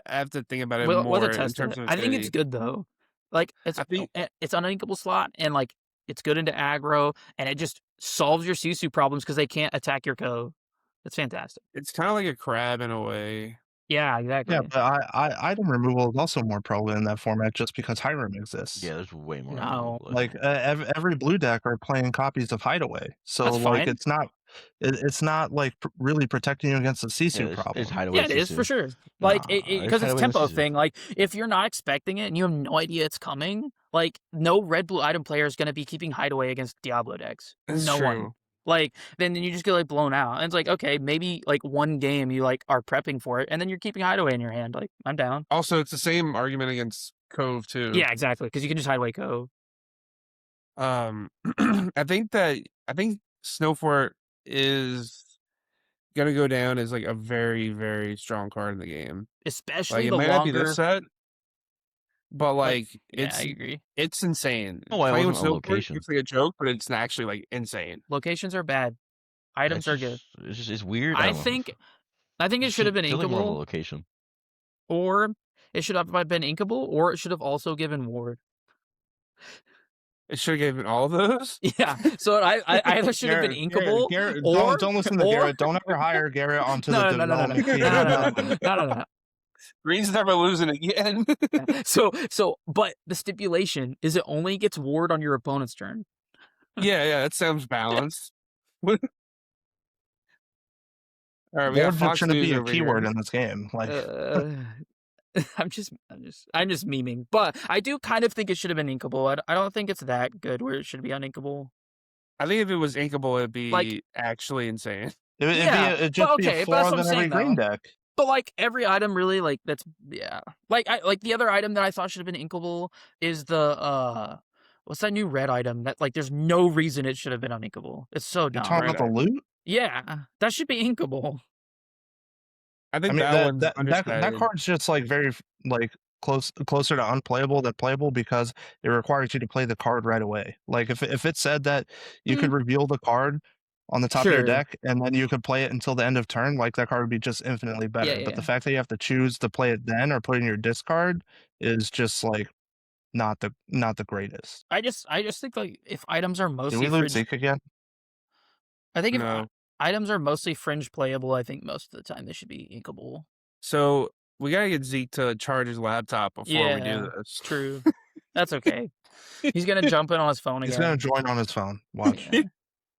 have to think about it more in terms of. I think it's good though. Like it's uninkable slot, and like it's good into aggro, and it just solves your Sisu problems because they can't attack your Cove. It's fantastic. It's kind of like a crab in a way. Yeah, exactly. Yeah, but item removal is also more prevalent in that format just because Hiram exists. Yeah, there's way more. No. Like every blue deck are playing copies of Hideaway, so That's like fine. it's not like really protecting you against the Sisu problem. It's Hideaway. Yeah, it is for sure. Like because it's tempo thing. Like if you're not expecting it and you have no idea it's coming, like no red blue item player is gonna be keeping Hideaway against Diablo decks. That's no true. one. Like then you just get like blown out, and it's like okay, maybe like one game you like are prepping for it, and then you're keeping Hideaway in your hand. Like I'm down. Also, it's the same argument against Cove too. Yeah, exactly, because you can just Hideaway Cove. I think Snow Fort is gonna go down as like a very, very strong card in the game. Especially like, the it might longer. not be this set, but like I agree. It's insane. Oh, I Playing with wasn't on Snow Fort location. looks like a joke, but it's actually like insane. Locations are bad. Items are good. It's weird. I think it should have been inkable. Location. Or it should have been inkable, or it should have also given ward. It should have given all of those. Yeah, so I either should have been inkable, Garrett, or don't listen to Garrett. Don't ever hire Garrett onto the development team. No. Green's never losing again. So, but the stipulation is it only gets ward on your opponent's turn. Yeah, that sounds balanced. All right, we got Ward Fox shouldn't News be a over keyword here. in this game. Like, I'm just memeing, but I do kind of think it should have been inkable. I don't think it's that good where it should be uninkable. I think if it was inkable, it'd be Like- actually insane. it'd just be a but that's what 4 I'm than every saying, green though. deck. But like every item really like that's like the other item that I thought should have been inkable is the what's that new red item that like there's no reason it should have been uninkable. It's so You're dumb. talking about the loot? Yeah, that should be inkable. I I think mean, that one's that understated. card's just like very like closer to unplayable than playable because it requires you to play the card right away. Like if it said that you could reveal the card on the top of your Sure. deck and then you could play it until the end of turn, like that card would be just infinitely better. Yeah, But the yeah. fact that you have to choose to play it then or put it in your discard is just like not the greatest. I just think like if items are Did mostly we lose fringe, Zeke again? I think if No. items are mostly fringe playable, I think most of the time they should be inkable. So we gotta get Zeke to charge his laptop before we do Yeah, this. true. That's okay. He's gonna jump in on his phone He's again. gonna join on his phone. Watch. Yeah.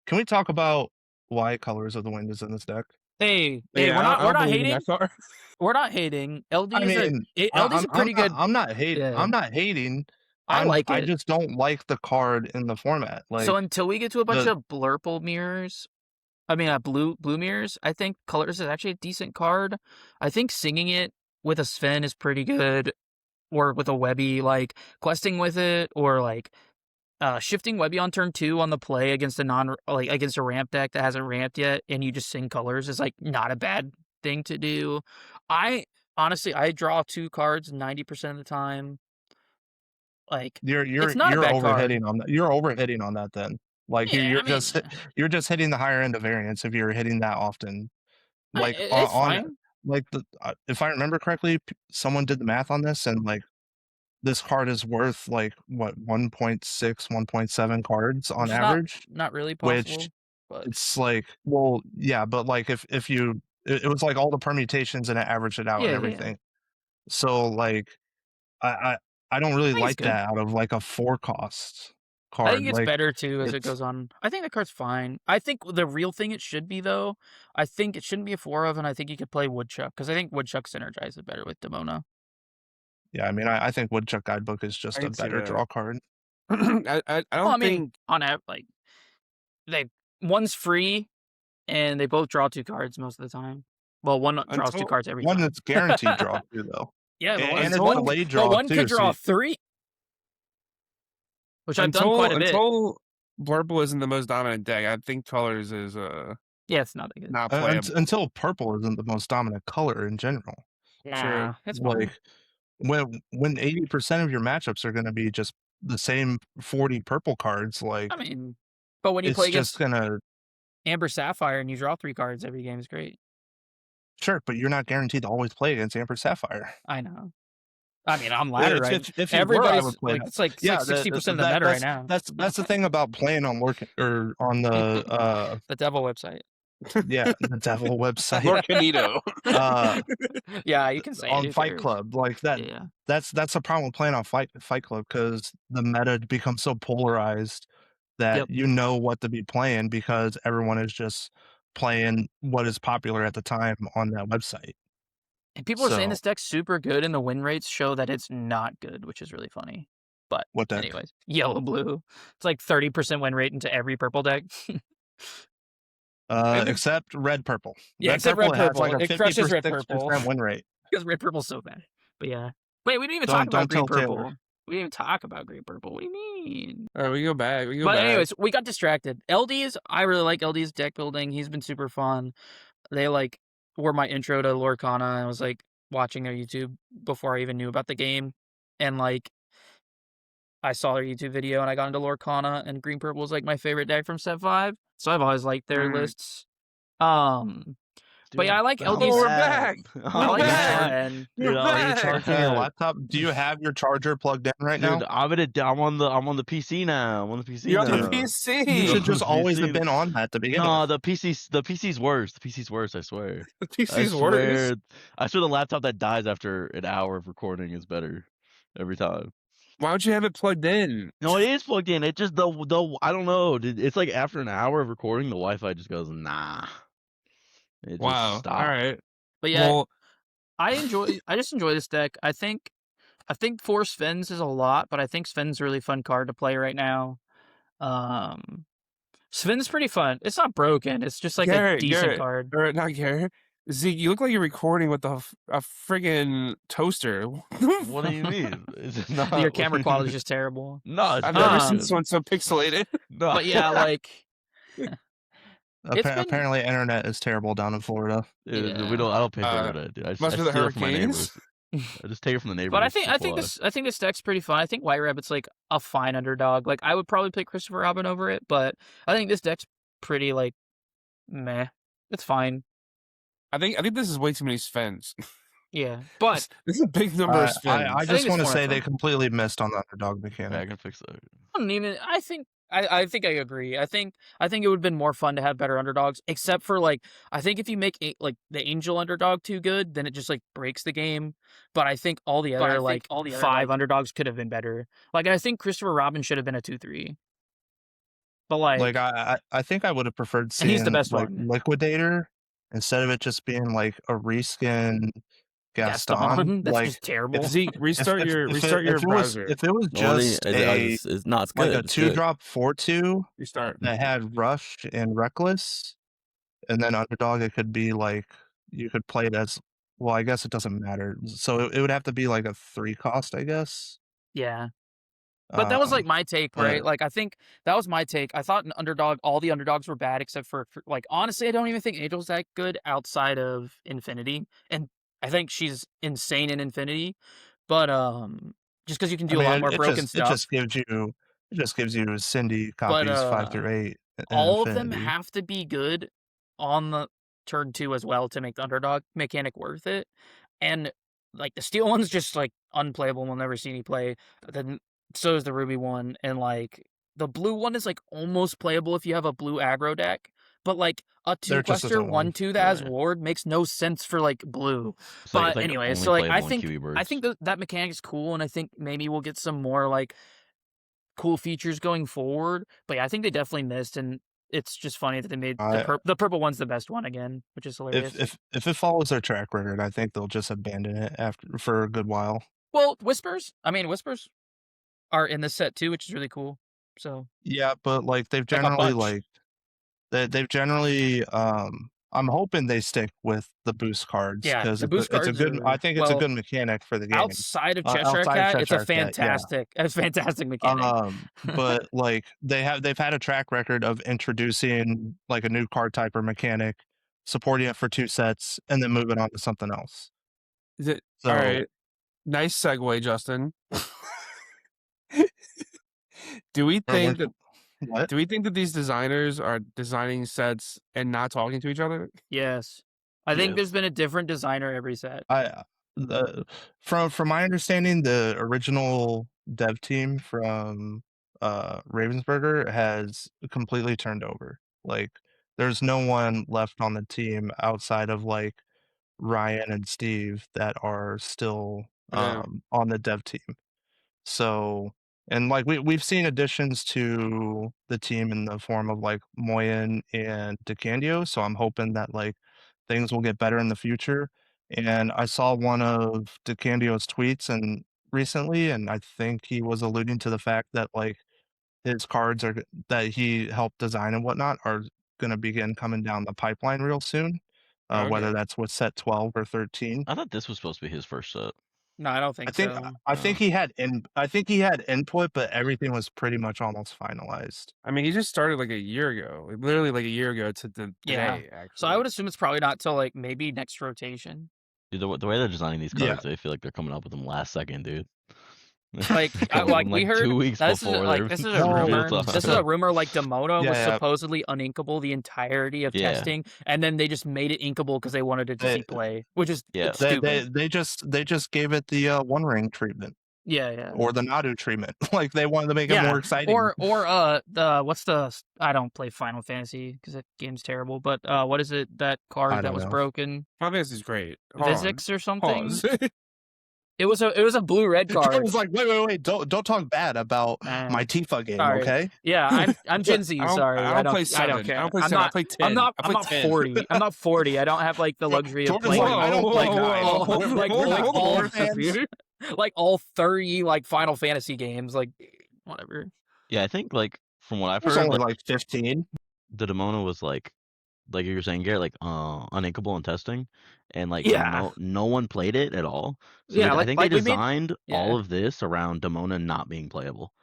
Can we talk about why Colors of the Wind is in this deck? Hey, Yeah, we're I not don't believe in hating. that card. We're not hating. LD I is mean, LD's a pretty good. I'm not hating. Yeah. I'm not hating. I like I it. just don't like the card in the format. Like, So until we get to a bunch the- of Blurple mirrors, I mean blue mirrors, I think Colors is actually a decent card. I think singing it with a Sven is pretty good, or with a Webby, like questing with it, or like shifting Webby on turn 2 on the play against against a ramp deck that hasn't ramped yet, and you just sing Colors is like not a bad thing to do. Honestly, I draw 2 cards 90% of the time. Like it's not a bad card. overhitting on that. You're overhitting on that then. Like Yeah, you're I mean, you're just hitting the higher end of variance if you're hitting that often. Like it's fine. like if I remember correctly, someone did the math on this, and like this card is worth like what 1.6, 1.7 cards on Which is average. not really possible. Which but it's like, well, yeah, but like if you it was like all the permutations and it averaged it out Yeah, and yeah. everything. So like I don't really I think it's like good. that out of like a 4 cost card. I think it's like, better too as it it's- goes on. I think the card's fine. I think the real thing it should be though, I think it shouldn't be a 4 of, and I think you could play Woodchuck because I think Woodchuck synergizes better with Demona. Yeah, I mean, I think Woodchuck Guidebook is just I a can see better that. draw card. I don't I mean, think on like one's free, and they both draw 2 cards most of the time. Well, one draws 2 cards every one time. that's guaranteed draw too, though. Yeah, but And it's Until- delayed draw one too. could draw so 3, which I've done quite a bit. until Blurple isn't the most dominant deck, I think Colors is Yeah, it's not that good. not playable. until purple isn't the most dominant color in general. Nah, it's fine. Like when 80% of your matchups are going to be just the same 40 purple cards, like I mean, but when you it's play just against gonna Amber Sapphire and you draw 3 cards every game is great. sure, but you're not guaranteed to always play against Amber Sapphire. I know. I mean, I'm ladder right. If you were, I Everybody's would play like that. it's like Yeah, 60% of the meta right now. That's the thing about playing on on the The Devil website. yeah, the devil website. Lorcanito. Yeah, you can say On it, Fight sure. Club, like that. Yeah. That's the problem with playing on Fight Club, because the meta becomes so polarized that Yep. you know what to be playing because everyone is just playing what is popular at the time on that website. And people are saying So- this deck's super good, and the win rates show that it's not good, which is really funny. But What deck? anyways, yellow blue. It's like 30% win rate into every purple deck. Except red purple. Yeah, except red has purple. like a It crushes red 56% win rate. because red purple's so bad. But yeah. Wait, we didn't even Don't- talk about don't green tell purple. Taylor. We didn't even talk about green purple. What do you mean? All right, we go back. But anyways, we got distracted. I really like LD's deck building. He's been super fun. They like were my intro to Lorcana. I was like watching their YouTube before I even knew about the game. And like I saw their YouTube video and I got into Lorcana, and green purple was like my favorite deck from set 5. So I've always liked their lists. But yeah, I like LD's. we're back. I like back. and Dude, are you back. charging your laptop? Do you have your charger plugged in right now? Dude, I'm on the PC now. I'm on the PC You're on now. the You PC. should just PC. always have been on that to begin No, with. the PC's worse. The PC's worse, I swear. The I PC's worse. swear, I swear the laptop that dies after an hour of recording is better every time. Why don't you have it plugged in? No, it is plugged in. It just the I don't know. Dude, it's like after an hour of recording, the Wi-Fi just goes nah. It Wow. just All stopped. right. but yeah, Well, I just enjoy this deck. I think 4 Svens is a lot, but I think Sven's a really fun card to play right now. Sven's pretty fun. It's not broken. It's just like a decent card. Or not Garrett. Zeke, you look like you're recording with a friggin' toaster. What do you mean? Is it not? Your camera quality is just terrible. No, it's I've not never good. seen this one so pixelated. No. But yeah, like It's been- Apparently, internet is terrible down in Florida. Dude, Yeah. I don't pay for Uh, internet, dude. I just, must I be the steal it from my hurricanes. neighbors. I just take it from the neighbors. But I think That's why. this deck's pretty fun. I think White Rabbit's like a fine underdog. Like I would probably pick Christopher Robin over it, but I think this deck's pretty like meh. It's fine. I think this is way too many Svens. Yeah, but This is a big number of spins. I think just it's want to more say they fun. completely missed on the underdog Yeah, I mechanic. can fix that. I don't even. I think I agree. I think it would have been more fun to have better underdogs, except for like I think if you make like the angel underdog too good, then it just like breaks the game. But I think all the other like 5 underdogs could have been better. Like I think Christopher Robin should have been a 2-3. But Like like, I think I would have preferred and he's the seeing best like one. Liquidator instead of it just being like a reskin Gaston. That's Like just terrible. Zeke, restart your browser. if it was No, it just ain't- it's not. It's like good. a It's good. 2-drop 4/2 Restart. that had Rush and Reckless, and then underdog, it could be like you could play it as well. I guess it doesn't matter. So it would have to be like a 3 cost, I guess. Yeah. But that was like my take, right? but- Like I think that was my take. I thought an underdog, all the underdogs were bad except for like honestly, I don't even think Angel's that good outside of Infinity, and I think she's insane in Infinity. But just because you can do a lot more broken It stuff. just gives you Cindy But copies 5 through 8. in all of them Infinity. have to be good on the turn 2 as well to make the underdog mechanic worth it. And like the steel one's just like unplayable. We'll never see any play. Then so is the ruby one, and like the blue one is like almost playable if you have a blue aggro deck. But like a There just 2-quester isn't one. 1/2 that has Right. ward makes no sense for like blue. It's But like anyway, only so like I playable in think QE birds. that mechanic is cool, and I think maybe we'll get some more like cool features going forward. But yeah, I think they definitely missed, and it's just funny that they made the purple one's the best one again, which is hilarious. If it follows their track record, I think they'll just abandon it for a good while. Well, Whispers are in this set too, which is really cool. So Yeah, but like they've Like a generally bunch. they've generally I'm hoping they stick with the boost cards Yeah, because the boost it's a cards good. are- I think it's a well, good mechanic for the game. outside of Cheshire outside of Cat, it's a Cheshire Cat, yeah. fantastic mechanic. But like they've had a track record of introducing like a new card type or mechanic, supporting it for 2 sets, and then moving on to something else. So, all right. Nice segue, Justin. Do we think that these designers are designing sets and not talking to each other? Yes. I think Yes. there's been a different designer every set. From my understanding, the original dev team from Ravensburger has completely turned over. Like, there's no one left on the team outside of like Ryan and Steve that are still Yeah. on the dev team. So, and like we've seen additions to the team in the form of like Moyen and DeCandio. So I'm hoping that like things will get better in the future. And I saw one of DeCandio's tweets and recently, and I think he was alluding to the fact that like his cards that he helped design and whatnot are going to begin coming down the pipeline real soon. Whether Okay. that's with set 12 or 13. I thought this was supposed to be his first set. No, I don't think so. I think he had input, but everything was pretty much almost finalized. I mean, he just started like a year ago, literally like a year ago to today. Yeah. Actually, So I would assume it's probably not till like maybe next rotation. Dude, the way they're designing these Yeah. cards, I feel like they're coming up with them last second, dude. Like, Coming like up we heard, 2 weeks this is before. like they're this is a real rumor. time. This is a rumor. Like Demona was Yeah. supposedly uninkable the entirety of Yeah. testing, and then they just made it inkable because they wanted it to see play, which is Yeah. it's stupid. They just gave it the One Ring treatment Yeah. or the Nadu treatment. Like they wanted to make it more exciting. Or the what's the I don't play Final Fantasy because that game's terrible. But what is it that I card that don't was know. broken? Final Fantasy's great. Hold on. Physics or something? Pause. It was a blue red I card. was like, wait, don't talk bad about my Tifa game, sorry. okay? Yeah, I'm Gen Z. Sorry, I don't play I 7. don't care. I don't play I'm 7. I not. play 10. I'm not. I I'm play not 10. 40. I'm not 40. I don't have like the luxury of Jordan's playing. like, I don't play Whoa. 9. like all like all 30 like Final Fantasy games. Like whatever. Yeah, I think like from what I've There's heard, only like, like 15. the Demona was like you were saying, Garrett, like uninkable in testing, and like Yeah. no one played it at all. So Yeah, I think they we made- designed yeah. all of this around Demona not being playable.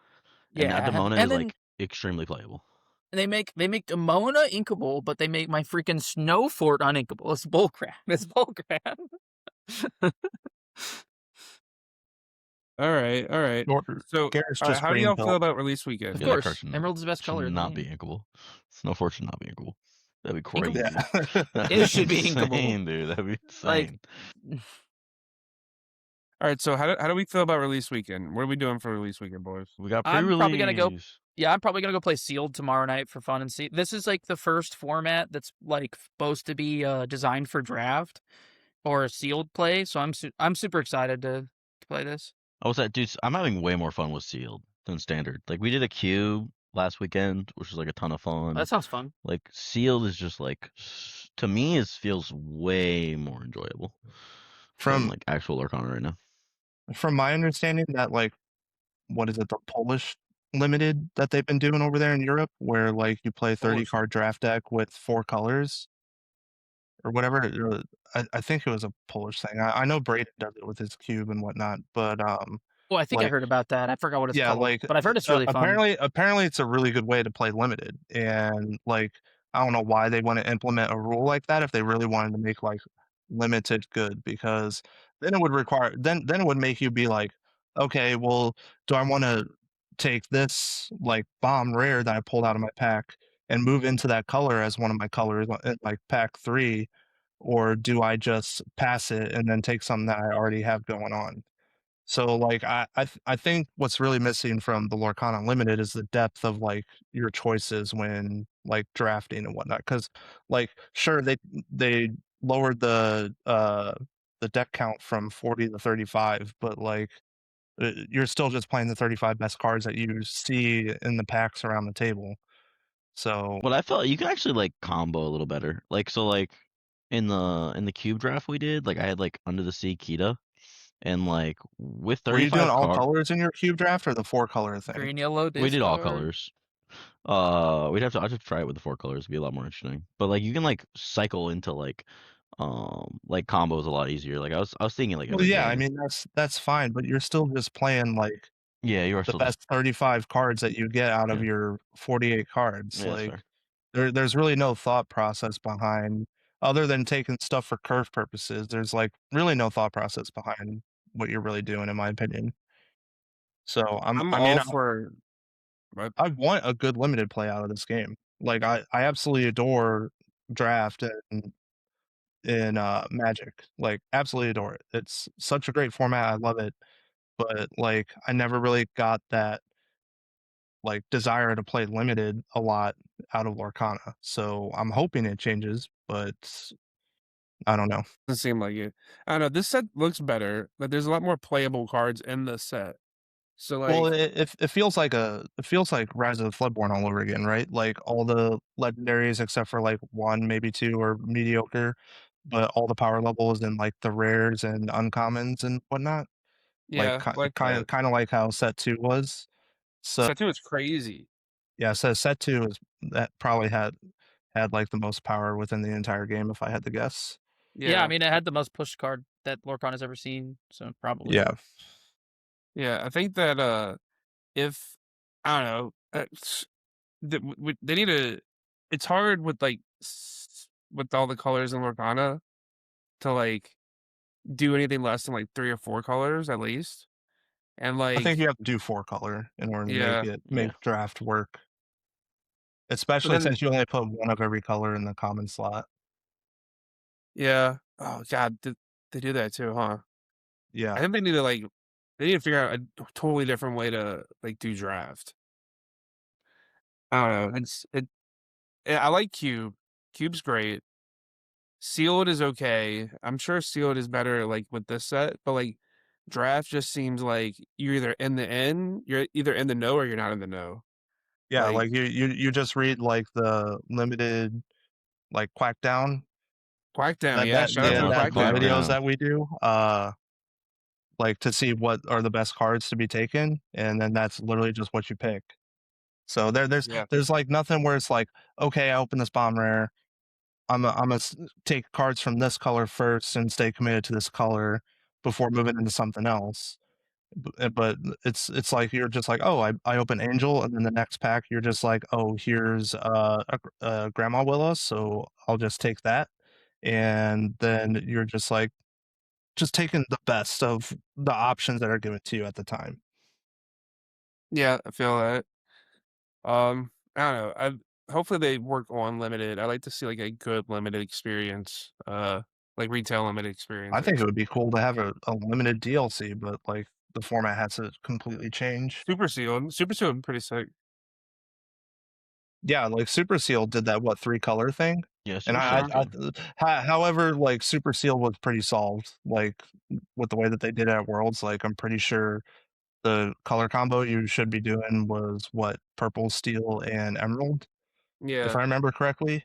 And Yeah, now Demona and is then- like extremely playable. They make Demona inkable, but they make my freaking Snow Fort uninkable. It's bullcrap. It's bullcrap. All right. So, Garrett's all right, just how do y'all green feel about release weekend? Of Yeah, that course, card should- Emerald's the best Should color. in the not be game. inkable. Snow Fort should not be inkable. That'd be crazy. Yeah. It should be inkable. Insane, dude. That'd be insane. Like, All right, so how do we feel about release weekend? What are we doing for release weekend, boys? We got I'm probably gonna go. pre-release. Yeah, I'm probably gonna go play Sealed tomorrow night for fun and see. This is like the first format that's like supposed to be designed for draft or sealed play. So I'm super excited to play this. I was that dude. I'm having way more fun with sealed than standard. Like we did a cube last weekend, which was like a ton of fun. That sounds fun. Like sealed is just like to me, it feels way more enjoyable than From like actual Arcana right now. from my understanding, that like what is it, the Polish limited that they've been doing over there in Europe, where like you play 30 Polish. card draft deck with 4 colors or whatever. I think it was a Polish thing. I know Braden does it with his cube and whatnot, but Well, I think I like heard about that. I forgot what it's yeah, called, like but I've heard it's really fun. apparently it's a really good way to play limited, and like I don't know why they want to implement a rule like that if they really wanted to make like limited good, because then it would require then it would make you be like, okay, well, do I want to take this like bomb rare that I pulled out of my pack and move into that color as one of my colors in like pack 3, or do I just pass it and then take something that I already have going on? So like I think what's really missing from the Lorcana Unlimited is the depth of like your choices when like drafting and whatnot. Because like sure they lowered the deck count from 40 to 35, but like you're still just playing the 35 best cards that you see in the packs around the table. So What I felt you can actually like combo a little better. Like so like in the cube draft we did, like I had like Under the Sea Kita and like with were you doing 35 all card colors in your cube draft or the 4 color thing? Green, yellow, we did all discard. colors. I'd have to try it with the 4 colors. It'd be a lot more interesting. But like you can like cycle into like combos a lot easier. Like I was thinking like Well, every yeah, I game. mean that's fine, but you're still just playing like Yeah, you are the still just best 35 cards that you get out of yeah. your 48 cards. Yeah, that's Like fair. there's really no thought process behind, other than taking stuff for curve purposes. There's like really no thought process behind what you're really doing, in my opinion. So I'm I mean all for. What? I want a good limited play out of this game. Like I absolutely adore draft and in Magic. Like absolutely adore it. It's such a great format. I love it. But like I never really got that like desire to play limited a lot out of Lorcana. So I'm hoping it changes, but I don't know. Doesn't seem like it. I don't know. This set looks better, but there's a lot more playable cards in the set. So Well, like, it feels like it feels like Rise of the Floodborn all over again, right? Like all the legendaries except for like one, maybe two are mediocre, but all the power levels and like the rares and uncommons and whatnot, like yeah, like that. kind of like how set 2 was. So Set two is crazy. yeah, so set 2 is that probably had like the most power within the entire game if I had to guess. Yeah, I Yeah, mean, it had the most push card that Lorcan has ever seen, so probably. Yeah. yeah. I think that if I don't know, they need to. It's hard with like with all the colors in Lorcana to like do anything less than like 3 or 4 colors at least. And I think like, you have to do 4 color in order to yeah. Yeah. make draft work, So especially then, since you only put one of every color in the common slot. yeah. Oh God, they do that too, huh? I Yeah. think they need to figure out a totally different way to like do draft. I don't know. I like Cube. Cube's great. Sealed is okay. I'm sure Sealed is better like with this set, but like draft just seems like you're either in the know or you're not in the know. Yeah, Like like you just read like the limited like Quack Down Quackdown, that yeah. Shout out to Yeah, the that's a the quack Quackdown. videos down. that we do, like to see what are the best cards to be taken, and then that's literally just what you pick. So Yeah. there's like nothing where it's like, okay, I open this bomb rare, I'm gonna take cards from this color first and stay committed to this color before moving into something else. But it's like you're just like, oh, I open Angel, and then the next pack you're just like, oh, here's a Grandma Willa, so I'll just take that, and then you're just like just taking the best of the options that are given to you at the time. Yeah, I feel that. I don't know. I hopefully they work on limited. I like to see like a good limited experience. like retail limited experiences. I think it would be cool to have a limited DLC, but like the format has to completely change. Super sealed would be pretty sick. Yeah, like Super Seal did that 3-color thing, Yeah, and Super Seal's however, like Super Seal was pretty solved, like with the way that they did it at Worlds. Like I'm pretty sure the color combo you should be doing was purple, steel, and emerald, if Yeah, I remember correctly,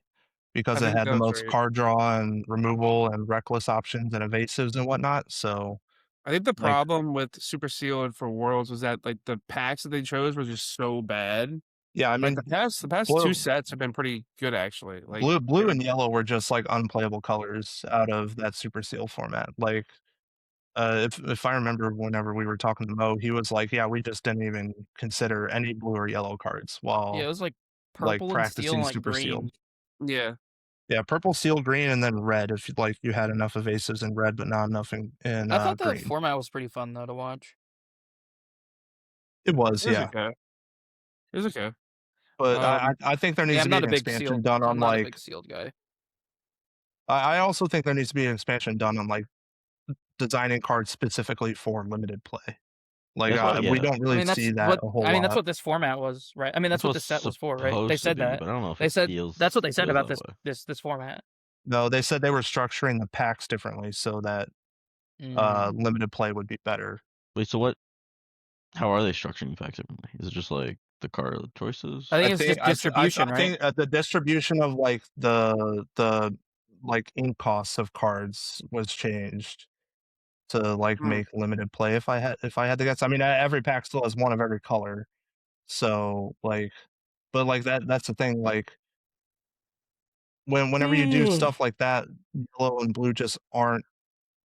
because I it think had that the was most right. card draw and removal and reckless options and evasives and whatnot. So I think the like problem with Super Sealed for Worlds was that like the packs that they chose were just so bad. yeah, I Like mean the past blue, 2 sets have been pretty good actually. Like blue and yellow were just like unplayable colors out of that Super Seal format. Like if I remember whenever we were talking to Mo, he was like, "Yeah, we just didn't even consider any blue or yellow cards Yeah, it while was like like purple and steel and practicing like Super green. Sealed." yeah. Yeah, purple, steel, green, and then red. If you had enough evasives in red, but not enough in I thought the green. format was pretty fun though to watch. It was, It was yeah. okay. It was okay. But I think there Yeah, needs I'm to be not an a big expansion sealed. done on I'm not a like. big sealed guy. I also think there needs to be an expansion done on like designing cards specifically for limited play. Like That's what, we yeah. don't I really mean, see that's that what a whole that's lot. what this format was, right? I mean, that's what what's this set was for, right? They supposed to said be, that. but I don't know if They it said feels. that's what they said feels about that this format. No, they said they were structuring the packs differently so that limited play would be better. Wait, so what? How are they structuring the packs differently? Is it just like the card choices? I think it's just distribution, I right? think the distribution of like the like ink costs of cards was changed to like Hmm. make limited play. If I had to guess, I mean every pack still has one of every color, so like, but like that's the thing. Like whenever you do stuff like that, yellow and blue just aren't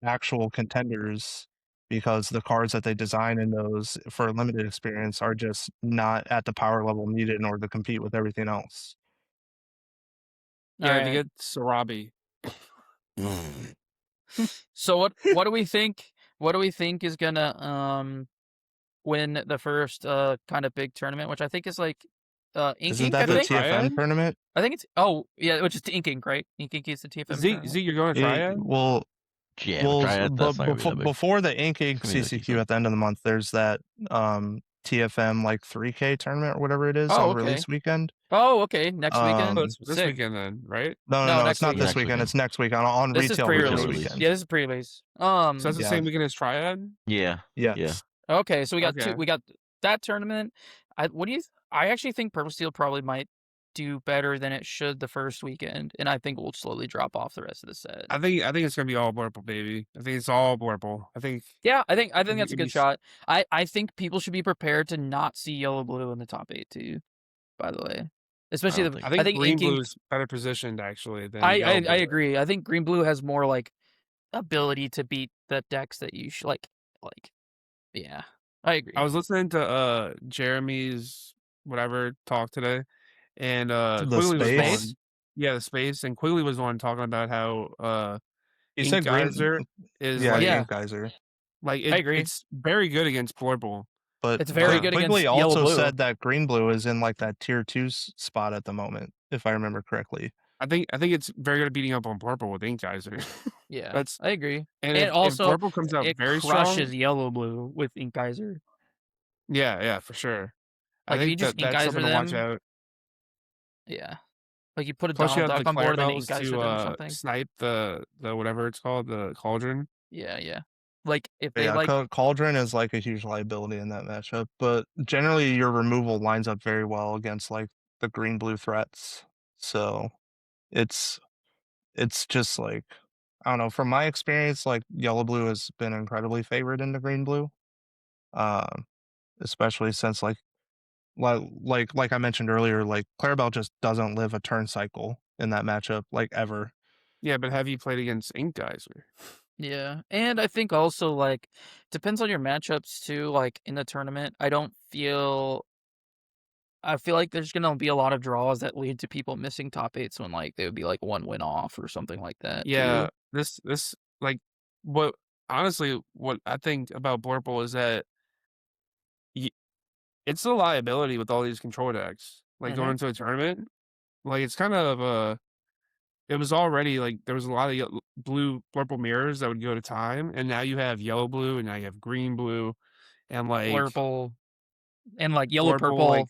actual contenders because the cards that they design in those for a limited experience are just not at the power level needed in order to compete with everything else. Yeah, to Alright. get Sarabi. So what do we think? What do we think is gonna win the first kind of big tournament, which I think is like Ink Isn't Ink, that I the think. TFN Triad? tournament? I think it's which is Ink Ink, right? Ink Ink is the TFM tournament. Zeke, you're going to Triad? Well, Yeah, well, Triad, but that's not gonna be that big. before the Ink It's gonna be the CCQ at the end of the month, there's that TFM like 3K tournament or whatever it is Oh, on okay. release weekend. Oh, okay. Next weekend. Oh, it's this Sick. weekend then, right? No, next it's not this Next weekend. weekend. It's next week on This is retail pre-release. release. Yeah, this is pre-release. So that's the Yeah. same weekend as Triad? Yeah. Yes. Yeah. Okay, so we got Okay. we got that tournament. I actually think Purple Steel probably might do better than it should the first weekend, and I think we'll slowly drop off the rest of the set. I think it's gonna be all Blurple, baby. I think it's all Blurple. I think that's a good shot. I think people should be prepared to not see yellow blue in the top 8 too. By the way, especially don't the think I think green Ink Ink- blue is better positioned actually than I yellow blue. agree. I think green blue has more like ability to beat the decks that you should like. Yeah, I agree. I was listening to Jeremy's whatever talk today, and Quigley was Space? on. Yeah, the space, and Quigley was on talking about how You Ink said green. Geyser is Yeah, like Yeah. Ink Geyser. like I agree. it's very good against Blurple. But It's very good Quigley against yellow also blue. said that green blue is in like that tier 2 spot at the moment, if I remember correctly. I think it's very good at beating up on Blurple with Ink Geyser. Yeah, I agree. And And if also, Blurple comes out it very crushes strong, yellow blue with Ink Geyser. yeah, for sure. Like, I if you think just Ink that's Geyser something to watch them, out. yeah. Like you put a Plus, you Donald have the Duck on board and then Clarabells Ink Geyser them or to something. snipe the whatever it's called, the Cauldron. Yeah. Like if they Cauldron is like a huge liability in that matchup, but generally your removal lines up very well against like the green blue threats. So it's just like, I don't know, from my experience, like yellow blue has been incredibly favored into green blue. Especially since like I mentioned earlier, like Clarabelle just doesn't live a turn cycle in that matchup, like ever. Yeah, but have you played against Ink Geyser? Yeah, and I think also like depends on your matchups too. Like in the tournament, I feel like there's gonna be a lot of draws that lead to people missing top 8s when like they would be like one win off or something like that. Yeah, too. this like what honestly what I think about Blurple is that it's a liability with all these control decks. Like going into a tournament, like it's kind of it was already like there was a lot of blue Blurple mirrors that would go to time, and now you have yellow blue, and now you have green blue, and like Blurple, and like yellow Blurple, like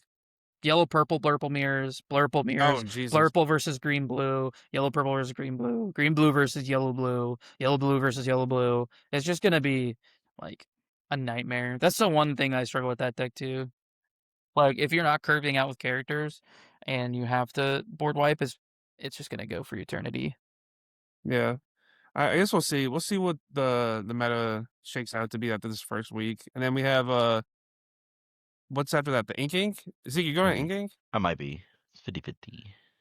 purple Blurple mirrors, oh Jesus, Blurple versus green blue, yellow purple versus green blue versus yellow blue versus yellow blue. It's just gonna be like a nightmare. That's the one thing I struggle with that deck too. Like if you're not curving out with characters and you have to board wipe, it's just gonna go for eternity. yeah. I guess we'll see. We'll see what the meta shakes out to be after this first week, and then we have what's after that? The Ink. Zeke, you going to Ink? I might be. It's 50-50.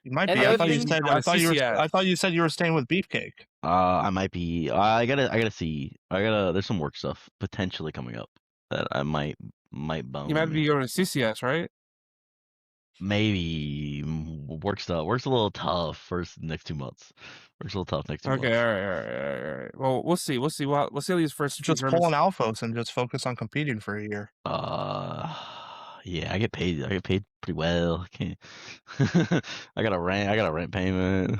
You might And be. the I other thought you thing- said. Oh, I thought you were. CCS. I thought you said you were staying with Beefcake. I might be. I gotta see. There's some work stuff potentially coming up that I might bone. You might be going to CCS, right? Maybe work's a little tough first next 2 months. Work's a little tough next 2 months. Okay, all right. Well, we'll see. We'll see how these first two Just tournaments- pull an Alphos and just focus on competing for a year. Yeah, I get paid. Pretty well. I can't. I got a rent payment.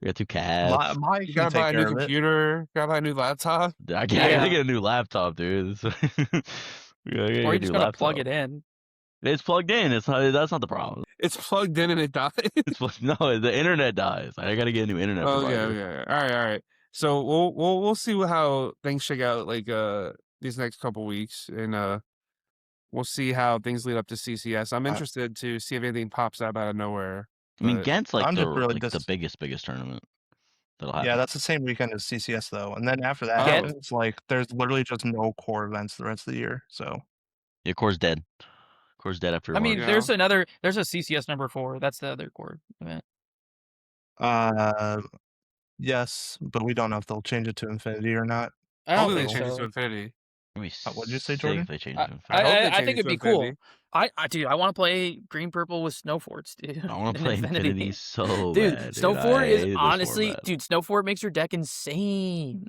I got 2 cats. My You gotta buy a new computer. Gotta buy a new laptop. I gotta get a new laptop, dude. Or you just gotta plug it in. It's plugged in. That's not the problem. It's plugged in and it dies. No, the internet dies. I gotta get a new internet. Okay. provider. All right. So we'll see how things shake out like these next couple weeks, and we'll see how things lead up to CCS. I'm interested to see if anything pops up out of nowhere. I mean, but- Ghent's like I'm the just really the biggest tournament that'll happen. Yeah, that's the same weekend as CCS though, and then after that, Oh. it's like there's literally just no core events the rest of the year. So Yeah, Core's dead. Core's dead after. I mean, Yeah. there's a CCS number 4. That's the other core event. yes, but we don't know if they'll change it to Infinity or not. I don't Hopefully they think change it so. to Infinity. What'd you say, Sick Jordan? If they change I- it to I hope I they think change it'd to be cool. Infinity. Dude, I want to play green purple with Snow Forts, dude. I want in to play Infinity so Dude, bad. Snow dude. Fort I is hate this honestly, format. dude, Snow Fort makes your deck insane.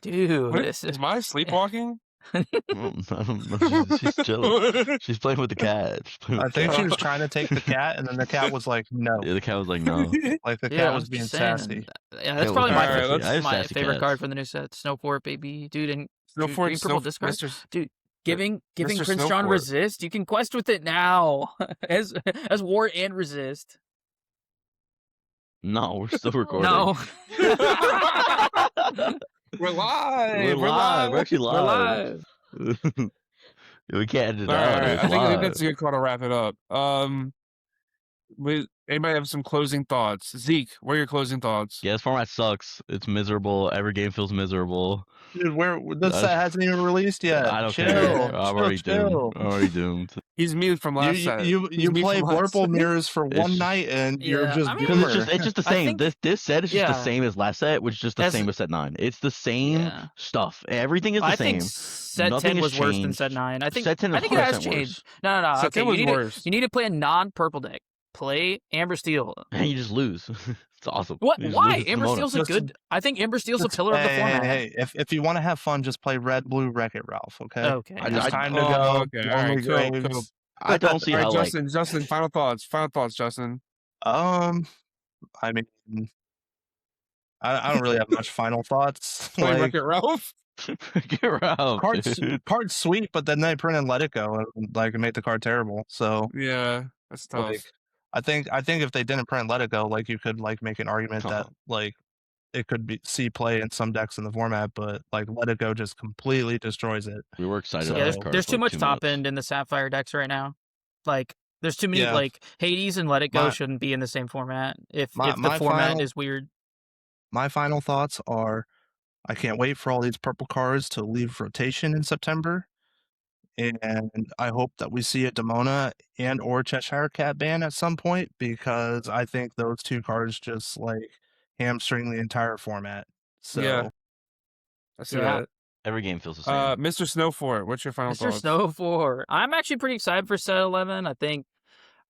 Dude, What, this is my sleepwalking? She's chilling. She's playing with the cat. She's playing I with the think cat. she was trying to take the cat, and then the cat was like, "No." Yeah, the cat was like, no. Like the yeah, cat I'm was being just saying. sassy. Yeah, that's was probably being sassy. I have my sassy favorite cats. card from the new set. Snow Fort, baby, dude, and Snow Dude, Fort, green purple discard? Mr. giving Mr. Prince Snow John Fort. resist. You can quest with it now as war and resist. No, we're still recording. No, We're live. We're live. We're actually we're live. live. We can't edit it All out. right, It's I think live. that's a good call to wrap it up. Anybody have some closing thoughts? Zeke, what are your closing thoughts? Yeah, this format sucks. It's miserable. Every game feels miserable. Dude, this set hasn't even released yet. I don't Chill. care. I'm already chill. doomed. I'm already doomed. He's muted from last set. You He's muted play from last Blurple set. mirrors for It's one just- night and Yeah, you're just I mean, Because doomer. it's just the I same. think- This set is just the yeah. same as last set, which is just the That's- same as set 9. It's the same Yeah. stuff. Everything is the I same. think set Nothing 10 has was worse than changed. set 9. I think Set 10 is I think it has 100% changed. worse. No. Set Okay, 10 was worse. you need to play a non-purple deck. Play Amber Steel. And you just lose. It's awesome. What? You just Why? lose to Amber Demona. Steel's a Just- good. I think Amber Steel's a pillar of the Hey, format. hey, if you want to have fun, just play Red, Blue, Wreck-It Ralph. Okay. Okay. It's time to Oh, go. okay. All right, Only cool, graves. cool. I don't see All how right, like Justin, final thoughts, Justin. I mean, I don't really have much final thoughts. Play Like, Wreck-It Ralph. get around. card's sweet, but then they print and let it go, and like it made the card terrible. So Yeah, that's tough. like, I think if they didn't print and let it go, like you could like make an argument that like it could be see play in some decks in the format, but like let it go just completely destroys it. We were excited. So- about Yeah, this card there's for, too like, much 2 top minutes. end in the Sapphire decks right now. Like, there's too many Yeah. like Hades and Let It Go My- shouldn't be in the same format. If My- the my format final- is weird. My final thoughts are, I can't wait for all these purple cards to leave rotation in September. And I hope that we see a Demona and or Cheshire Cat ban at some point, because I think those two cards just like hamstring the entire format. So Yeah. I see Yeah. that. Every game feels the same. Mr. Snowfort, what's your final Mr. thoughts? Snow 4. I'm actually pretty excited for set 11. I think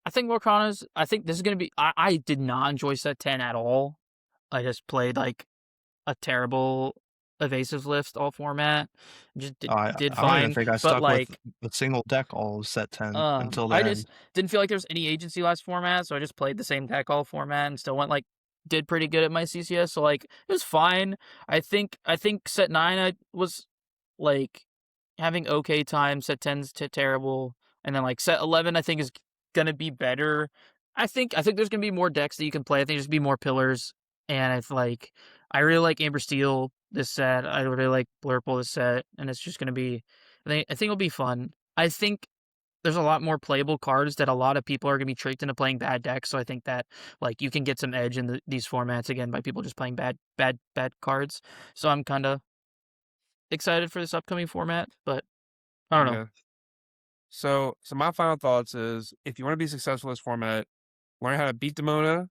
Morkana's. I think this is gonna be. I did not enjoy set 10 at all. I just played like a terrible evasive list all format. Just did I don't fine. even think I but stuck like, with a single deck all of set 10 until the I end. just didn't feel like there was any agency last format, so I just played the same deck all format and still went like did pretty good at my CCS, so like it was fine. I think set 9 I was like having okay time. Set 10's terrible, and then like set 11 I think is gonna be better. I think there's gonna be more decks that you can play. I think there's gonna be more pillars, and I really like Amber Steel this set. I really like Blurple this set, and it's just gonna be. I think it'll be fun. I think there's a lot more playable cards that a lot of people are going to be tricked into playing bad decks. So I think that like you can get some edge in these formats again by people just playing bad cards. So I'm kind of excited for this upcoming format, but I don't know. Okay. So my final thoughts is, if you want to be successful in this format, learn how to beat Demona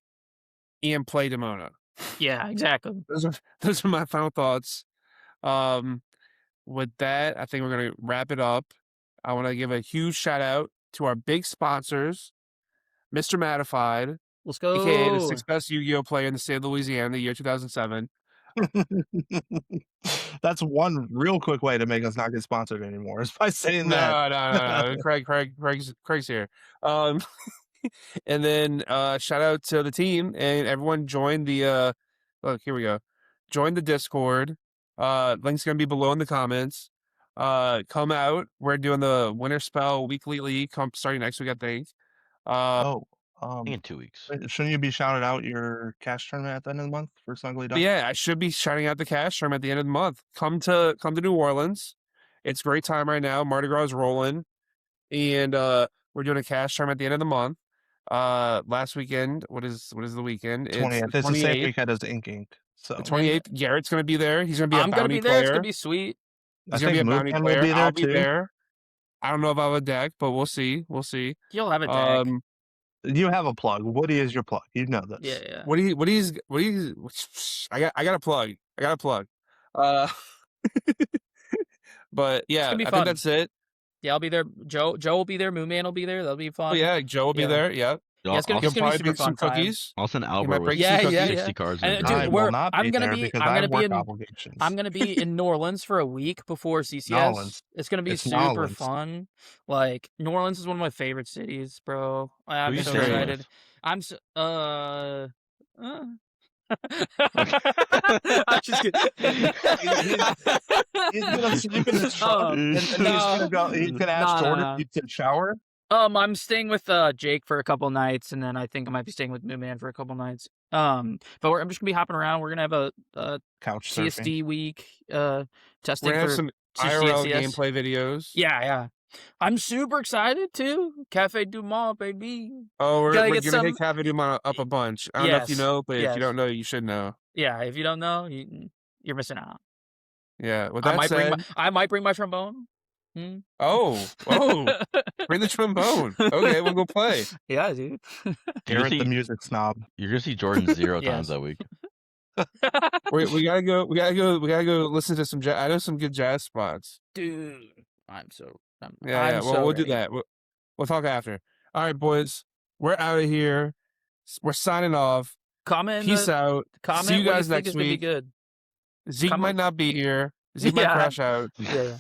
and play Demona. Yeah, exactly. Those are my final thoughts. With that, I think we're gonna wrap it up. I want to give a huge shout out to our big sponsors, Mr. Matified, Let's aka the go. 6th best Yu-Gi-Oh player in the state of Louisiana in the year 2007. That's one real quick way to make us not get sponsored anymore, is by saying that. No. Craig's here. And then shout out to the team, and everyone join the look, here we go. Join the Discord. Link's gonna be below in the comments. Come out. We're doing the Winterspell weekly league starting next week, I think. I think in 2 weeks. Shouldn't you be shouting out your cash tournament at the end of the month for Snuggly Duck? Yeah, I should be shouting out the cash tournament at the end of the month. Come to New Orleans. It's a great time right now. Mardi Gras is rolling, and we're doing a cash tournament at the end of the month. Last weekend, what is the weekend? 20th. It's the same weekend as Ink Ink. So The 28th, Garrett's going to be there. He's going to be I'm a gonna bounty be there. player. It's gonna be sweet. He's going to be a bounty Moonman player. will be there I'll be too. there. I don't know if I have a deck, but we'll see. You'll have a deck. You have a plug. Woody is your plug. You know this. Yeah. What do you? I got a plug. But yeah, gonna be I fun. think that's it. Yeah, I'll be there. Joe will be there. Moonman will be there. That'll be fun. Oh yeah, Joe will be Yeah. there. Yeah, Yeah, it's gonna he'll be probably super bring some fun time. cookies. I'll send might Albert with bring Yeah, some yeah, cookies. 60 cards. And, and dude, I everything. will not I'm be gonna there be- because I'm I gonna have be work in- obligations. I'm gonna be in New Orleans for a week before CCS. Nolans. It's gonna be It's super Nolans. fun. Like New Orleans is one of my favorite cities, bro. I'm Who you so staying excited. with? I'm so, Okay. I'm just kidding. He's gonna sleep in his truck, and then he's gonna go. He's gonna ask Jordan no. if you can shower. I'm staying with Jake for a couple nights, and then I think I might be staying with Moonman for a couple nights. But I'm just gonna be hopping around. We're gonna have a Couch surfing. CSD week We're testing gonna have for some to IRL CSCS. gameplay videos. Yeah. I'm super excited too. Cafe Du Monde, baby. Oh, we're Gotta gonna get take Cafe Du Monde up a bunch. I don't know if you Yes, know, but if yes. you don't know, you should know. Yeah, if you don't know, you're missing out. Yeah. With I that might said, I might bring my trombone. oh, bring the trombone. Okay, we'll go play. Yeah, dude. Garrett, the music snob. You're gonna see Jordan 0 Yes. times that week. We gotta go listen to some jazz. I know some good jazz spots. Dude, I'm so Yeah. Well, we'll do that. We'll talk after. All right, boys. We're out of here. We're signing off. Comment. Peace out. Comment. See you what guys you think next is gonna be week. good. Zeke Comment- might not be here. Zeke might Yeah. crash out. Yeah.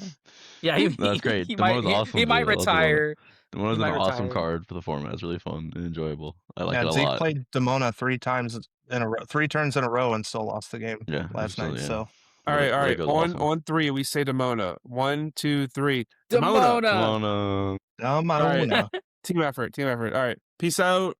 That's great. He Demona's might, awesome, he might dude. I love Demona. retire. Demona's He an might awesome retire. card for the format. It's really fun and enjoyable. I like it a Zeke lot. played Demona 3 times in a row, 3 turns in a row, and still lost the game Yeah, last night. absolutely, yeah. So All right. Lego's awesome. On 3, we say Demona. 1, 2, 3. Demona. Demona. Demona. All right. Team effort. All right. Peace out.